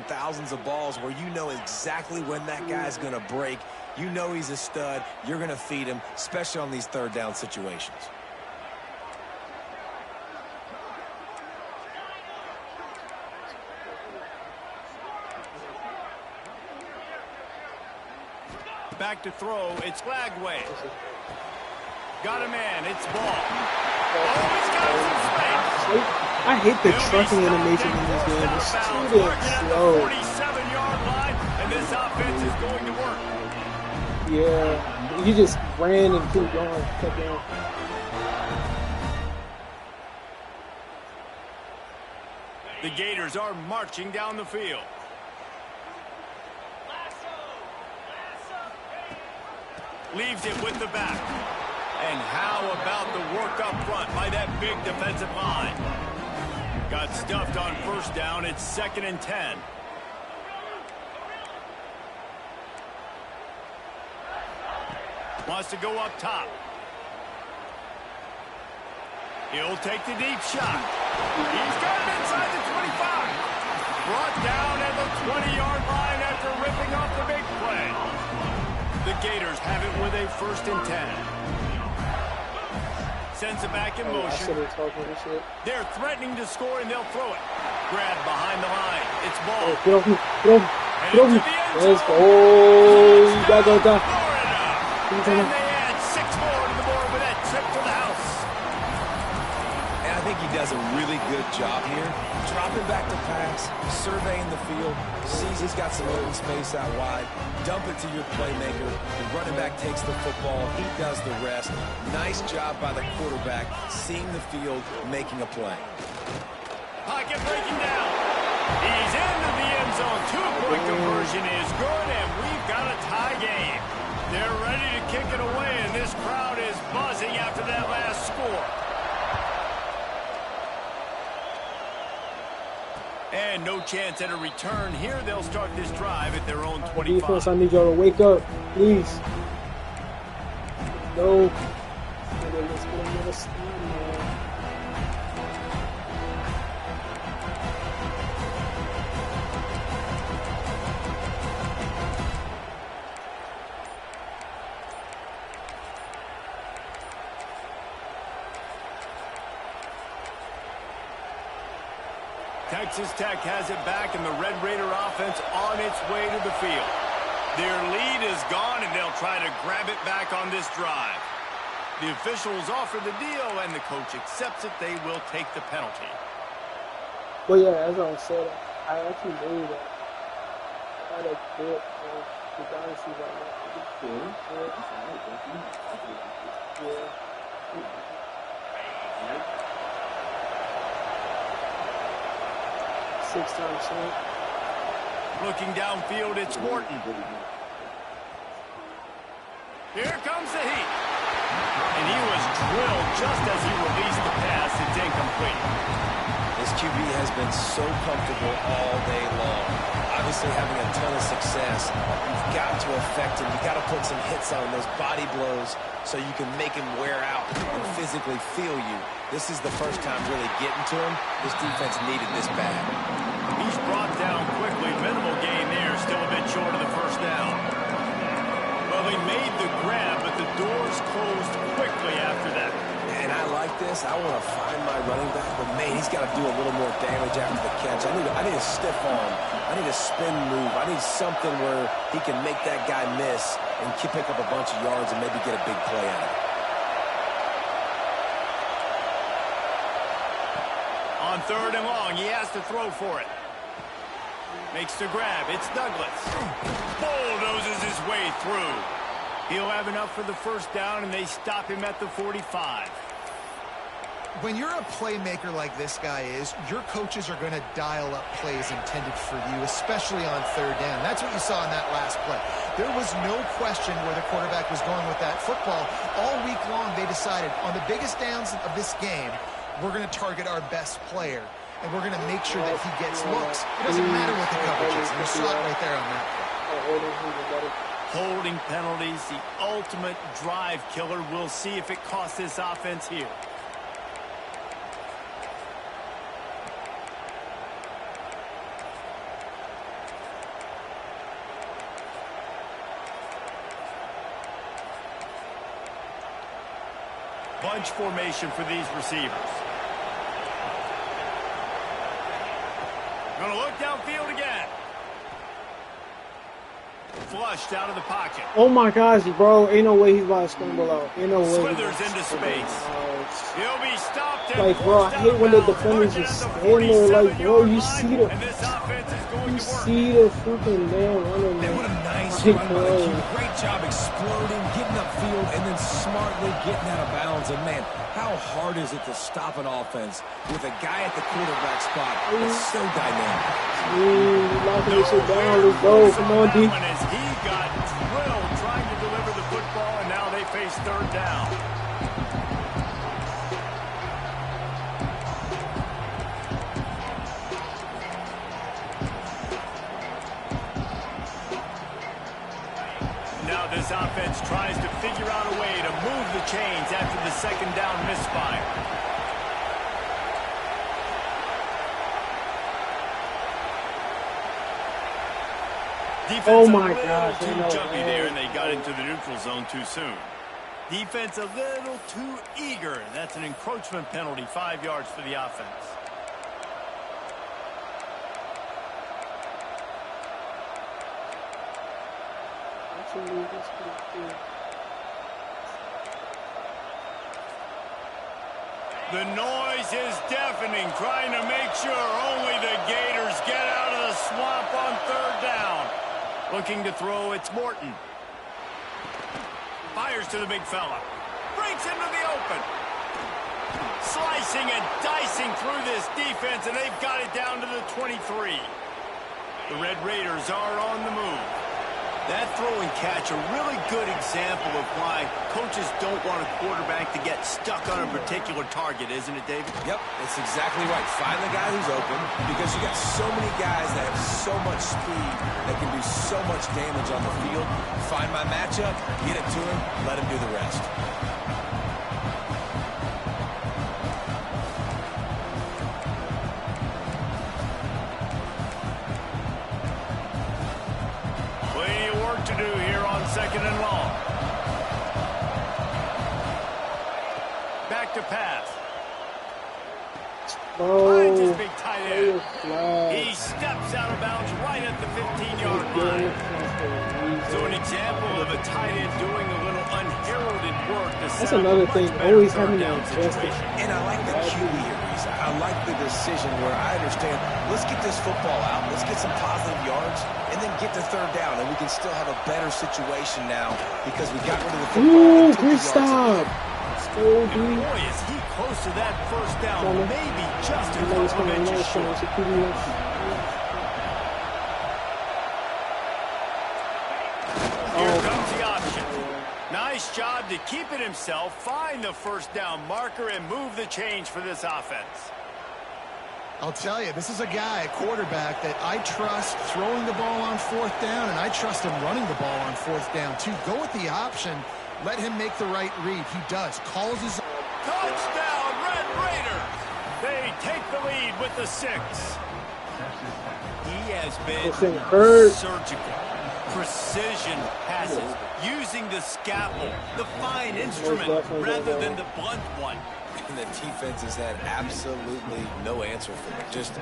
Speaker 5: thousands of balls where you know exactly when that guy's going to break. You know he's a stud. You're going to feed him, especially on these third down situations.
Speaker 1: Back to throw. It's Flagway. Got a man. It's ball. Oh, he's got some space.
Speaker 2: I hate the trucking animation in this game. It's too damn slow.
Speaker 1: 47-yard line, and this offense is going to work.
Speaker 2: Yeah, you just ran and kept going, kept going.
Speaker 1: The Gators are marching down the field. Leaves it with the back. And how about the work up front by that big defensive line? Got stuffed on first down. It's 2nd and 10. Wants to go up top. He'll take the deep shot. He's got it inside the 25. Brought down at the 20-yard line after ripping off the big play. The Gators have it with a 1st and 10. Sends it back in motion. They're threatening to score, and they'll throw it. Grab behind the line. It's ball.
Speaker 2: Let's go. You gotta go down.
Speaker 1: And they add 6 more to the board with that trip to the house.
Speaker 5: And I think he does a really good job here. Dropping back to pass, surveying the field, sees he's got some open space out wide, dump it to your playmaker. The running back takes the football. He does the rest. Nice job by the quarterback, seeing the field, making a play.
Speaker 1: Pocket breaking down. He's into the end zone. 2-point conversion is good, and we've got a tie game. They're ready to kick it away, and this crowd is buzzing after that last score. And no chance at a return here. They'll start this drive at their own 25.
Speaker 2: Defense, I need y'all to wake up, please. No. Let's get another stop, man.
Speaker 1: Texas Tech has it back, and the Red Raider offense on its way to the field. Their lead is gone, and they'll try to grab it back on this drive. The officials offer the deal, and the coach accepts it. They will take the penalty.
Speaker 2: Well, yeah, as I said, I actually made that. I had a bit of the dynasty right now. Yeah. 6-time champ.
Speaker 1: Looking downfield, it's Morton. Here comes the heat. And he was drilled just as he released the pass. It's incomplete.
Speaker 5: This QB has been so comfortable all day long. Obviously having a ton of success. You've got to affect him. You've got to put some hits on those body blows so you can make him wear out and physically feel you. This is the first time really getting to him. This defense needed this bad.
Speaker 1: He's brought down quickly. Minimal gain there. Still a bit short of the first down. Well, they made the grab, but the doors closed quickly after that.
Speaker 5: And I like this. I want to find my running back, but man, he's got to do a little more damage after the catch. I need a stiff arm. I need a spin move. I need something where he can make that guy miss and pick up a bunch of yards and maybe get a big play out of it.
Speaker 1: On 3rd and long, he has to throw for it. Makes the grab. It's Douglas. Bulldozes his way through. He'll have enough for the first down, and they stop him at the 45.
Speaker 4: When you're a playmaker like this guy is, your coaches are going to dial up plays intended for you, especially on 3rd down. That's what you saw in that last play. There was no question where the quarterback was going with that football. All week long, they decided on the biggest downs of this game, we're going to target our best player, and we're going to make sure that he gets looks. It doesn't matter what the coverage is. You saw it right there on that play.
Speaker 1: Holding penalties, the ultimate drive killer. We'll see if it costs this offense here. Bunch formation for these receivers. Gonna look downfield again. Flushed out of the pocket.
Speaker 2: Oh my gosh, bro. Ain't no way he's about to scramble out. Ain't no way.
Speaker 1: Slithers into space. He'll be stopped.
Speaker 2: Like, bro, I hate when the defenders just stand there. Like, bro, you see the freaking man running.
Speaker 5: And what a nice run by the Q. Great job exploding, getting upfield, and then smartly getting out of bounds. And man, how hard is it to stop an offense with a guy at the quarterback spot that's so dynamic?
Speaker 2: Locking this shit down. Let's go. Come on, D.
Speaker 1: He got drilled trying to deliver the football, and now they face third down. Now this offense tries to figure out a way to move the chains after the second down misfire. Defense
Speaker 2: Oh my gosh.
Speaker 1: too jumpy there, and they got into the neutral zone too soon. Defense a little too eager. That's an encroachment penalty, 5 yards for the offense. The noise is deafening, trying to make sure only the Gators get out of the swamp on third down. Looking to throw, it's Morton. Fires to the big fella. Breaks into the open. Slicing and dicing through this defense, and they've got it down to the 23. The Red Raiders are on the move. That throw and catch, a really good example of why coaches don't want a quarterback to get stuck on a particular target, isn't it, David?
Speaker 5: Yep, that's exactly right. Find the guy who's open, because you got so many guys that have so much speed that can do so much damage on the field. Find my matchup, get it to him, let him do the rest.
Speaker 1: To do here on second and long. Back to pass. Finds his big tight end. He steps out of bounds right at the 15-yard line. So an example of a tight end doing a little unheralded work.
Speaker 2: That's another thing, always having to adjust it.
Speaker 5: And I like the QE here, Reese. I like the decision where I understand, let's get this football out, let's get some positive yards, and then get to third down, and we can still have a better situation now because we got rid of the football.
Speaker 2: Ooh, great stop. Still, dude.
Speaker 1: Boy, is he close to that first down. Maybe just a couple of inches short. Here comes the option. Nice job to keep it himself, find the first down marker, and move the change for this offense.
Speaker 4: I'll tell you, this is a guy, a quarterback, that I trust throwing the ball on fourth down, and I trust him running the ball on fourth down, too. Go with the option. Let him make the right read. He does. Calls his...
Speaker 1: Touchdown, Red Raiders! They take the lead with the 6. He has been surgical. Precision passes, using the scalpel, the fine instrument, rather than the blunt one.
Speaker 5: And the defense has had absolutely no answer for it. Just,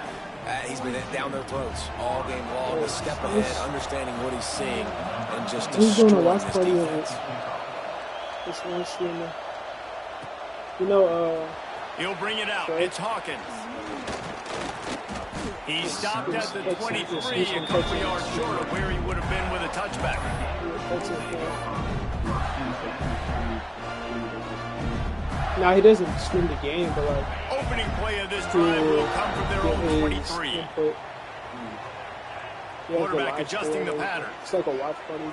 Speaker 5: he's been down their throats all game long, a step ahead, understanding what he's seeing, and just destroying this defense.
Speaker 2: This last year, you know,
Speaker 1: he'll bring it out. It's Hawkins. He stopped at the 23, a couple yards short of where he would have been with a touchback.
Speaker 2: Now he doesn't swing the game, but like
Speaker 1: opening play of this drive will come from their own 23. Quarterback adjusting the pattern.
Speaker 2: It's like a watch party.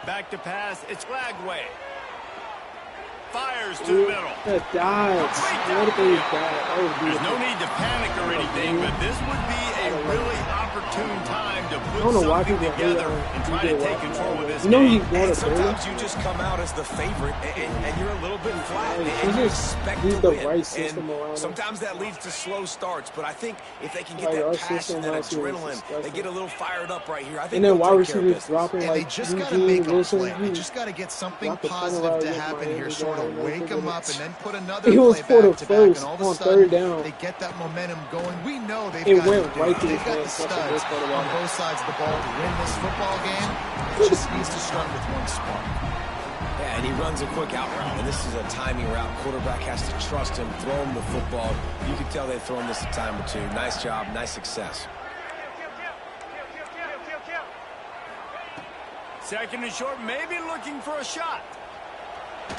Speaker 1: Back to pass. It's Lagway. Fires to the middle.
Speaker 2: That died. What if they died?
Speaker 1: There's no need to panic or anything, but this would be a really opportune time to put something together and try to take control of this game.
Speaker 5: And sometimes you just come out as the favorite, and you're a little bit flat, and you expect to win. And sometimes that leads to slow starts, but I think if they can get that passion, that adrenaline, they get a little fired up right here. I think
Speaker 2: and then wide
Speaker 5: they'll take care of
Speaker 2: receivers
Speaker 5: business.
Speaker 2: dropping
Speaker 4: And
Speaker 2: like
Speaker 4: they just got to make a
Speaker 2: Wilson.
Speaker 4: play. They just got to get something positive to happen here, sort of wake them up, and then put another
Speaker 2: It was
Speaker 4: play
Speaker 2: for the
Speaker 4: back to back.
Speaker 2: first
Speaker 4: And all of a
Speaker 2: on
Speaker 4: sudden,
Speaker 2: third down.
Speaker 4: they get that momentum going. We know they've
Speaker 2: It
Speaker 4: got
Speaker 2: went
Speaker 4: to do
Speaker 2: right
Speaker 4: it.
Speaker 2: through
Speaker 4: They've
Speaker 2: his
Speaker 4: got the
Speaker 2: hands. That's the
Speaker 4: studs
Speaker 2: best part about
Speaker 4: on
Speaker 2: it.
Speaker 4: both sides of the ball to win this football game. It just needs to start with one spark.
Speaker 5: Yeah, and he runs a quick out route, and this is a timing route. Quarterback has to trust him, throw him the football. You can tell they've thrown this a time or two. Nice job, nice success.
Speaker 1: Second and short, maybe looking for a shot.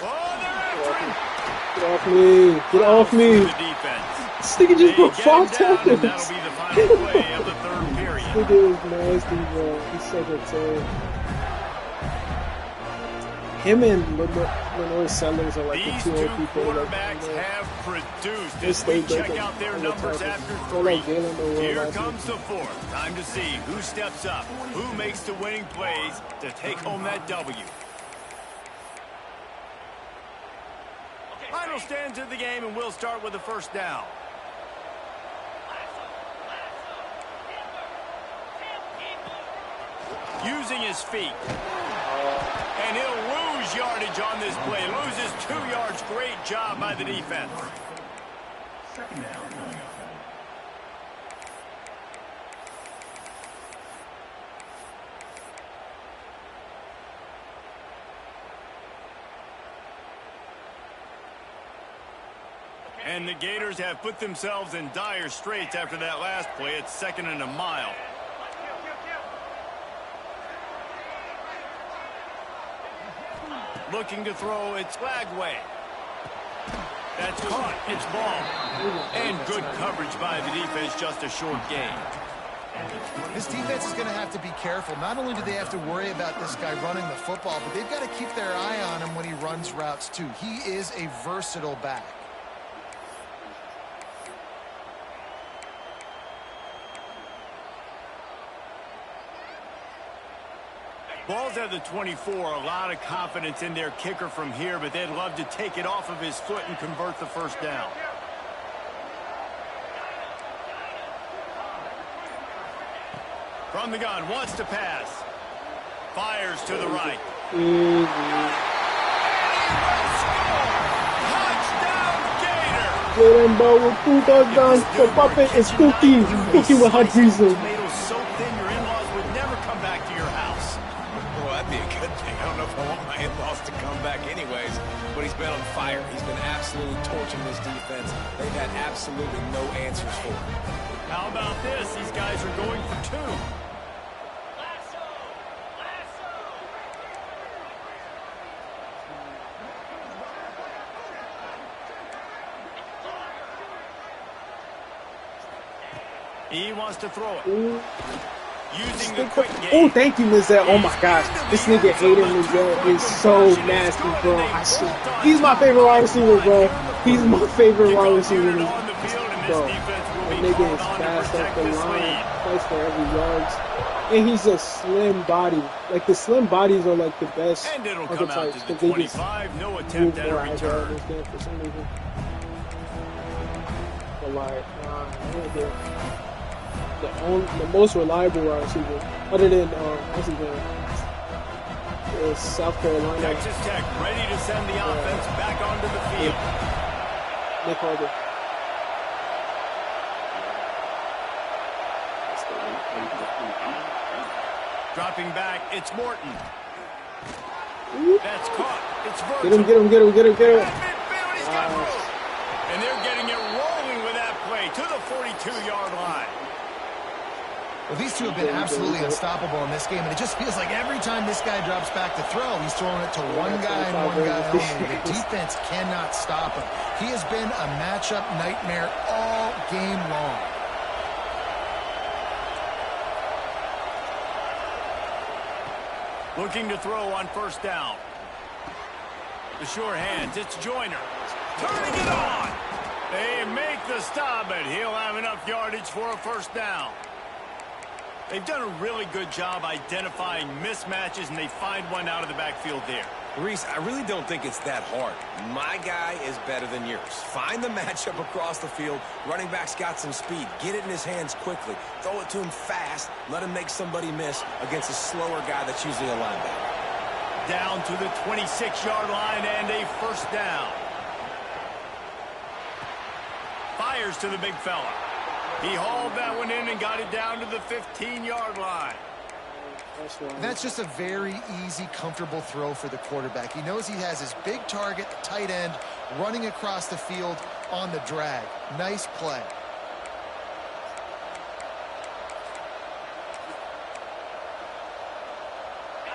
Speaker 1: Oh, they're after him.
Speaker 2: Get off me. Get off me.
Speaker 1: The defense.
Speaker 2: This nigga just broke 5 tackles.
Speaker 1: And that'll be the final play of the third period.
Speaker 2: This nigga is nasty, bro. He's such a turd. Him and Lenore Sellers are like
Speaker 1: These
Speaker 2: the
Speaker 1: two
Speaker 2: two people.
Speaker 1: quarterbacks have produced. As we check out their numbers after 3, here comes the fourth. Time to see who steps up, who makes the winning plays to take home that W. Final stands of the game, and we'll start with the first down. Using his feet. And he'll lose yardage on this play. Loses 2 yards. Great job by the defense.
Speaker 8: Second down coming up.
Speaker 1: And the Gators have put themselves in dire straits after that last play. It's 2nd and a mile. Looking to throw, it's Lagway. That's caught, it's ball. And good coverage by the defense, just a short gain.
Speaker 4: This defense is going to have to be careful. Not only do they have to worry about this guy running the football, but they've got to keep their eye on him when he runs routes too. He is a versatile back.
Speaker 1: Ball's at the 24. A lot of confidence in their kicker from here, but they'd love to take it off of his foot and convert the first down. From the gun, wants to pass. Fires to the right. Touchdown, Gator!
Speaker 2: Get him, bro, with 2 touchdowns. The puppet is cooking. Cooking with hot greaser.
Speaker 1: Tomatoes so thin your in-laws would never come back to your house.
Speaker 5: Well, that'd be a good thing. I don't know if I want my in-laws to come back anyways, but he's been on fire. He's been absolutely torching this defense. They've had absolutely no answers for him.
Speaker 1: How about this? These guys are going for 2. He wants to throw it. Using the quick game.
Speaker 2: Oh, thank you, Lizette. Oh my gosh. This nigga Hayden Lizette is so nasty, bro. I swear. He's my favorite wide receiver, bro. He's my favorite wide receiver. Bro, that nigga is fast up the line. Fights for every yards. And he's a slim body. Like, the slim bodies are like the best
Speaker 1: And it'll come out
Speaker 2: archetypes.
Speaker 1: to the
Speaker 2: They just
Speaker 1: 25. No attempt at a
Speaker 2: move more agile
Speaker 1: return.
Speaker 2: in this game for some reason. But like, the most reliable wide receiver, other than what's his name, is South Carolina.
Speaker 1: Texas Tech ready to send the offense back onto the field.
Speaker 2: Nick Harder.
Speaker 1: Dropping back, it's Morton. That's caught. It's Virgil.
Speaker 2: Get him, get him, get him, get him, get him.
Speaker 1: At midfield, he's got room. And they're getting it rolling with that play to the 42-yard line.
Speaker 4: Well, these two have been absolutely unstoppable in this game, and it just feels like every time this guy drops back to throw, he's throwing it to one guy and one guy only. The defense cannot stop him. He has been a matchup nightmare all game long.
Speaker 1: Looking to throw on first down. The sure hands, it's Joyner. Turning it on. They make the stop, but he'll have enough yardage for a first down. They've done a really good job identifying mismatches, and they find one out of the backfield there.
Speaker 5: Reese, I really don't think it's that hard. My guy is better than yours. Find the matchup across the field. Running back's got some speed. Get it in his hands quickly. Throw it to him fast. Let him make somebody miss against a slower guy that's usually a linebacker.
Speaker 1: Down to the 26-yard line and a first down. Fires to the big fella. He hauled that one in and got it down to the 15-yard line.
Speaker 4: That's just a very easy, comfortable throw for the quarterback. He knows he has his big target, the tight end, running across the field on the drag. Nice play.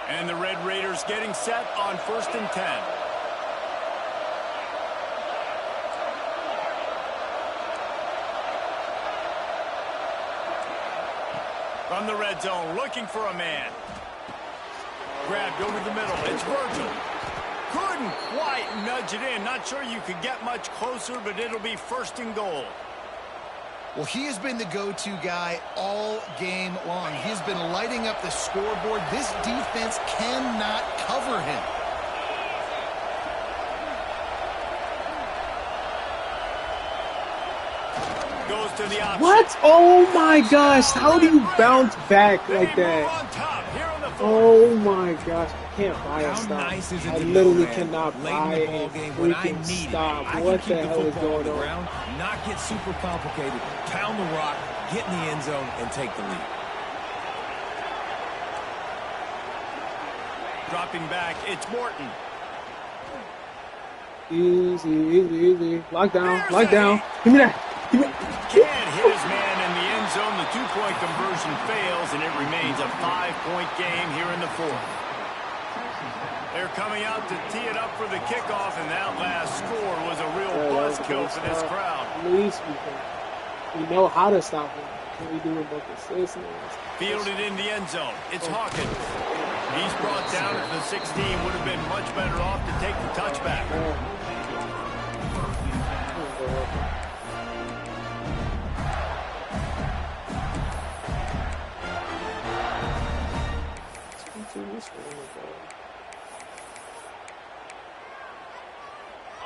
Speaker 1: And the Red Raiders getting set on 1st and 10. From the red zone, looking for a man. Grabbed over the middle. It's Virgil. Couldn't quite nudge it in. Not sure you could get much closer, but it'll be 1st and goal.
Speaker 4: Well, he has been the go-to guy all game long. He's been lighting up the scoreboard. This defense cannot cover him.
Speaker 1: Goes to the option.
Speaker 2: What? Oh my gosh! How do you bounce back like that? Oh my gosh! I can't buy a stop. I literally cannot buy a freaking stop. What the hell is going on?
Speaker 5: Not get super complicated. Pound the rock, get in the end zone, and take the lead.
Speaker 1: Dropping back, it's Morton.
Speaker 2: Easy, easy, easy. Lockdown, lockdown. Give me that. Give me.
Speaker 1: Can't hit his man in the end zone. The 2-point conversion fails, and it remains a 5-point game here in the 4th. They're coming out to tee it up for the kickoff, and that last score was a real buzzkill for this crowd.
Speaker 2: At least we know how to stop him. Can we do it more consistent?
Speaker 1: Fielded in the end zone. It's Hawkins. He's brought down at the 16. Would have been much better off to take the touchback.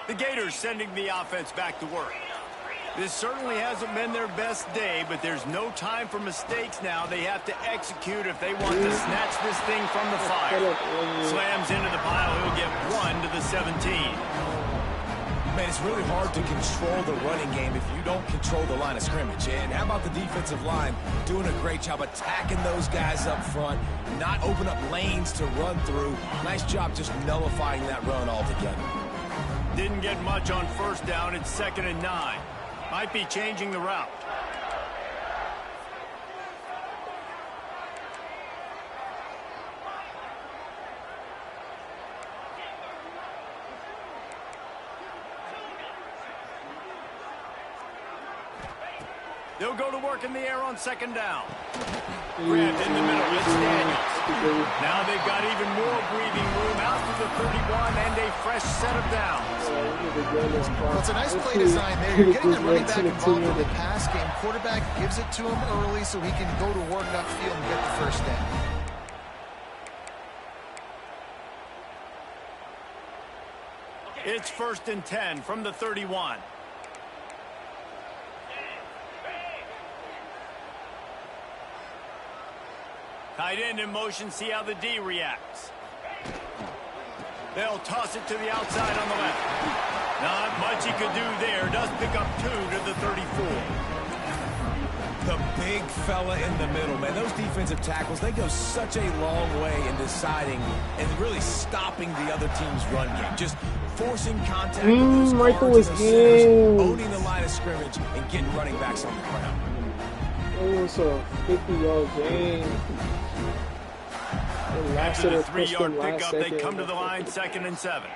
Speaker 1: The Gators sending the offense back to work. This certainly hasn't been their best day, but there's no time for mistakes now. They have to execute if they want to snatch this thing from the fire. Slams into the pile. He'll get 1 to the 17.
Speaker 5: Man, it's really hard to control the running game if you don't control the line of scrimmage. And how about the defensive line doing a great job attacking those guys up front, not open up lanes to run through. Nice job just nullifying that run altogether.
Speaker 1: Didn't get much on 1st down. It's 2nd and 9. Might be changing the route. They'll go to work in the air on 2nd down. Grabbed in the middle. It's Daniels. Now they've got even more breathing room out to the 31 and a fresh set of downs.
Speaker 4: Well, it's a nice play design there. You're getting the running back involved in the pass game. Quarterback gives it to him early so he can go to work upfield and get the first down.
Speaker 1: It's 1st and 10 from the 31. Tight end in motion, see how the D reacts. They'll toss it to the outside on the left. Not much he could do there. Does pick up 2 to the 34.
Speaker 5: The big fella in the middle, man. Those defensive tackles, they go such a long way in deciding and really stopping the other team's run game. Just forcing contact with those
Speaker 2: right through his
Speaker 5: guards and those
Speaker 2: hands.
Speaker 5: owning the line of scrimmage and getting running backs on the ground.
Speaker 2: It was a 50-yard game.
Speaker 1: After the 3-yard pickup, they come to the line, 2nd and 7.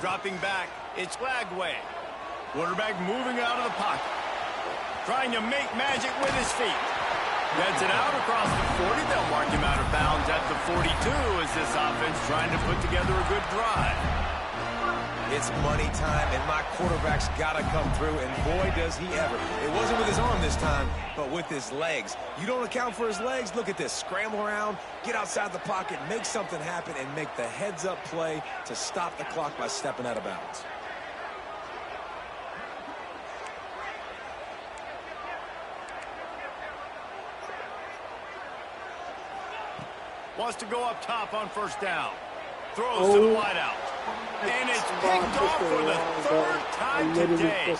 Speaker 1: Dropping back, it's Lagway. Quarterback moving out of the pocket. Trying to make magic with his feet. Gets it out across the 40. They'll mark him out of bounds at the 42 as this offense trying to put together a good drive.
Speaker 5: It's money time, and my quarterback's got to come through, and boy, does he ever. It wasn't with his arm this time, but with his legs. You don't account for his legs? Look at this. Scramble around, get outside the pocket, make something happen, and make the heads-up play to stop the clock by stepping out of bounds.
Speaker 1: Wants to go up top on first down. Throws to the wideout. And it's picked off for the third time today.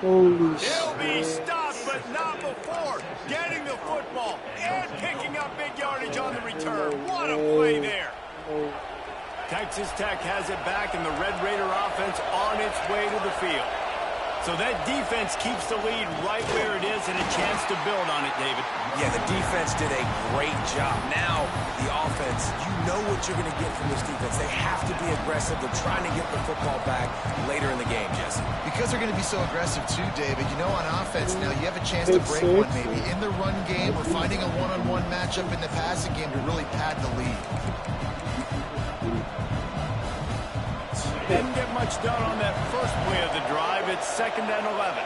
Speaker 1: He'll be stopped, but not before getting the football and picking up big yardage on the return. What a play there. Texas Tech has it back, and the Red Raider offense on its way to the field. So that defense keeps the lead right where it is and a chance to build on it, David.
Speaker 5: Yeah, the defense did a great job. Now, the offense, you know what you're going to get from this defense. They have to be aggressive. They're trying to get the football back later in the game, Jesse.
Speaker 4: Because they're going to be so aggressive too, David. You know, on offense now, you have a chance to break one maybe. In the run game, or finding a one-on-one matchup in the passing game to really pad the lead.
Speaker 1: Didn't get much done on that first play of the drive. It's 2nd and 11.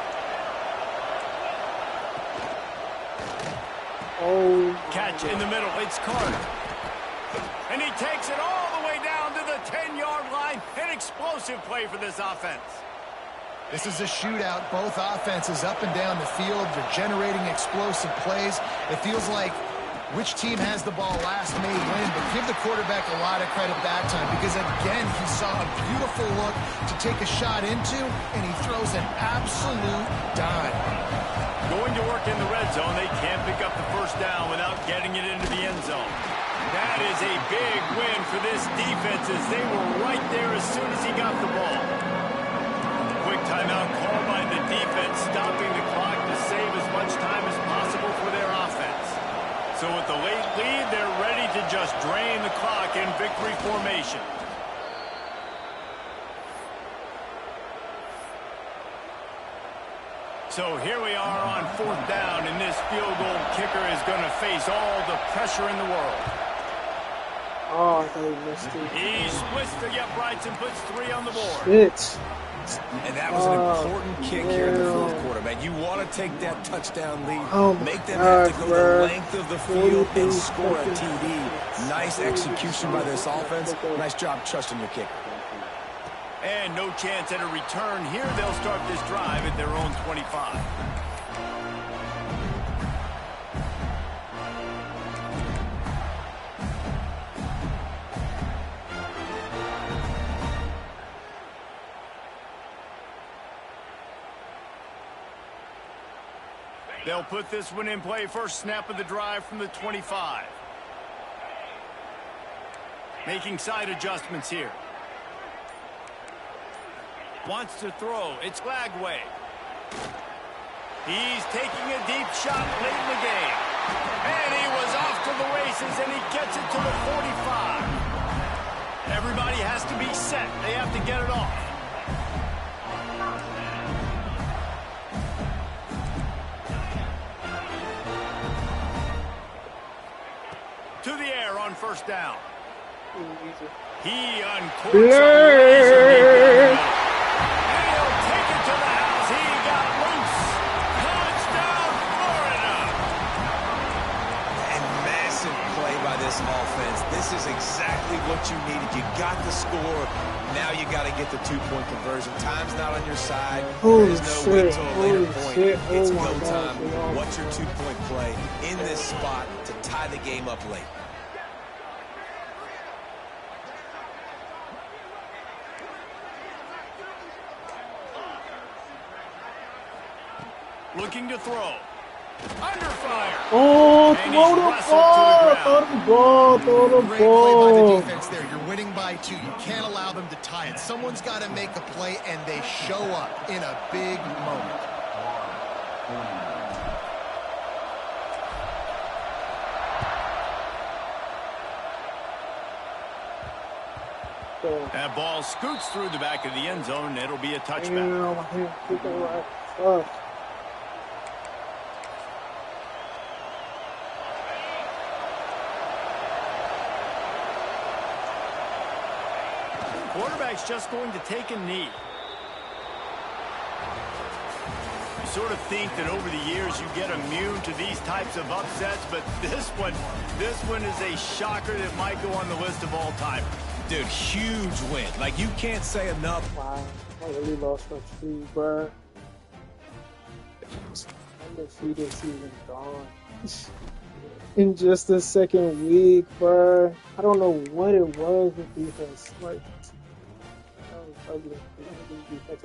Speaker 1: Catch in the middle. It's Carter. And he takes it all the way down to the 10-yard line. An explosive play for this offense.
Speaker 4: This is a shootout. Both offenses up and down the field. They're generating explosive plays. It feels like which team has the ball last may win, but give the quarterback a lot of credit that time because, again, he saw a beautiful look to take a shot into, and he throws an absolute dime.
Speaker 1: Going to work in the red zone, they can't pick up the first down without getting it into the end zone. That is a big win for this defense as they were right there as soon as he got the ball. Quick timeout called by the defense, stopping the clock to save as much time as possible for their offense. So with the late lead, they're ready to just drain the clock in victory formation. So here we are on 4th down, and this field goal kicker is going to face all the pressure in the world.
Speaker 2: Oh, I thought he missed it.
Speaker 1: He splits the uprights and puts 3 on the board.
Speaker 2: Shit.
Speaker 5: And that was an important kick here in the 4th quarter, man. You want to take that touchdown lead, make them have to go the length of the field and score a TD. Nice execution by this offense. Nice job trusting your kicker.
Speaker 1: And no chance at a return here. They'll start this drive at their own 25. They'll put this one in play. First snap of the drive from the 25. Making side adjustments here. Wants to throw. It's Lagway. He's taking a deep shot late in the game. And he was off to the races, and he gets it to the 45. Everybody has to be set. They have to get it off. To the air on first down. He uncorks a and he'll take it to the house. He got loose. Touchdown, Florida.
Speaker 5: And massive play by this offense. This is exactly what you needed. You got the score. Now you got to get the 2-point conversion. Time's not on your side. There's no wait till a later point. It's go time. What's your 2-point play in this spot to tie the game up late?
Speaker 1: Looking to throw. Under fire.
Speaker 2: Oh, throw the ball. Throw the
Speaker 4: Great
Speaker 2: ball.
Speaker 4: play by the defense there. You're winning by 2. You can't allow them to tie it. Someone's got to make a play, and they show up in a big moment.
Speaker 1: That ball scoots through the back of the end zone, and it'll be a touchback. quarterback's just going to take a knee. You sort of think that over the years you get immune to these types of upsets, but this one is a shocker that might go on the list of all time.
Speaker 5: Dude, huge win. Like, you can't say enough.
Speaker 2: Wow, I really lost my tree, bro. Undefeated season gone. In just the second week, bro. I don't know what it was with defense. Like, that was ugly. Defensive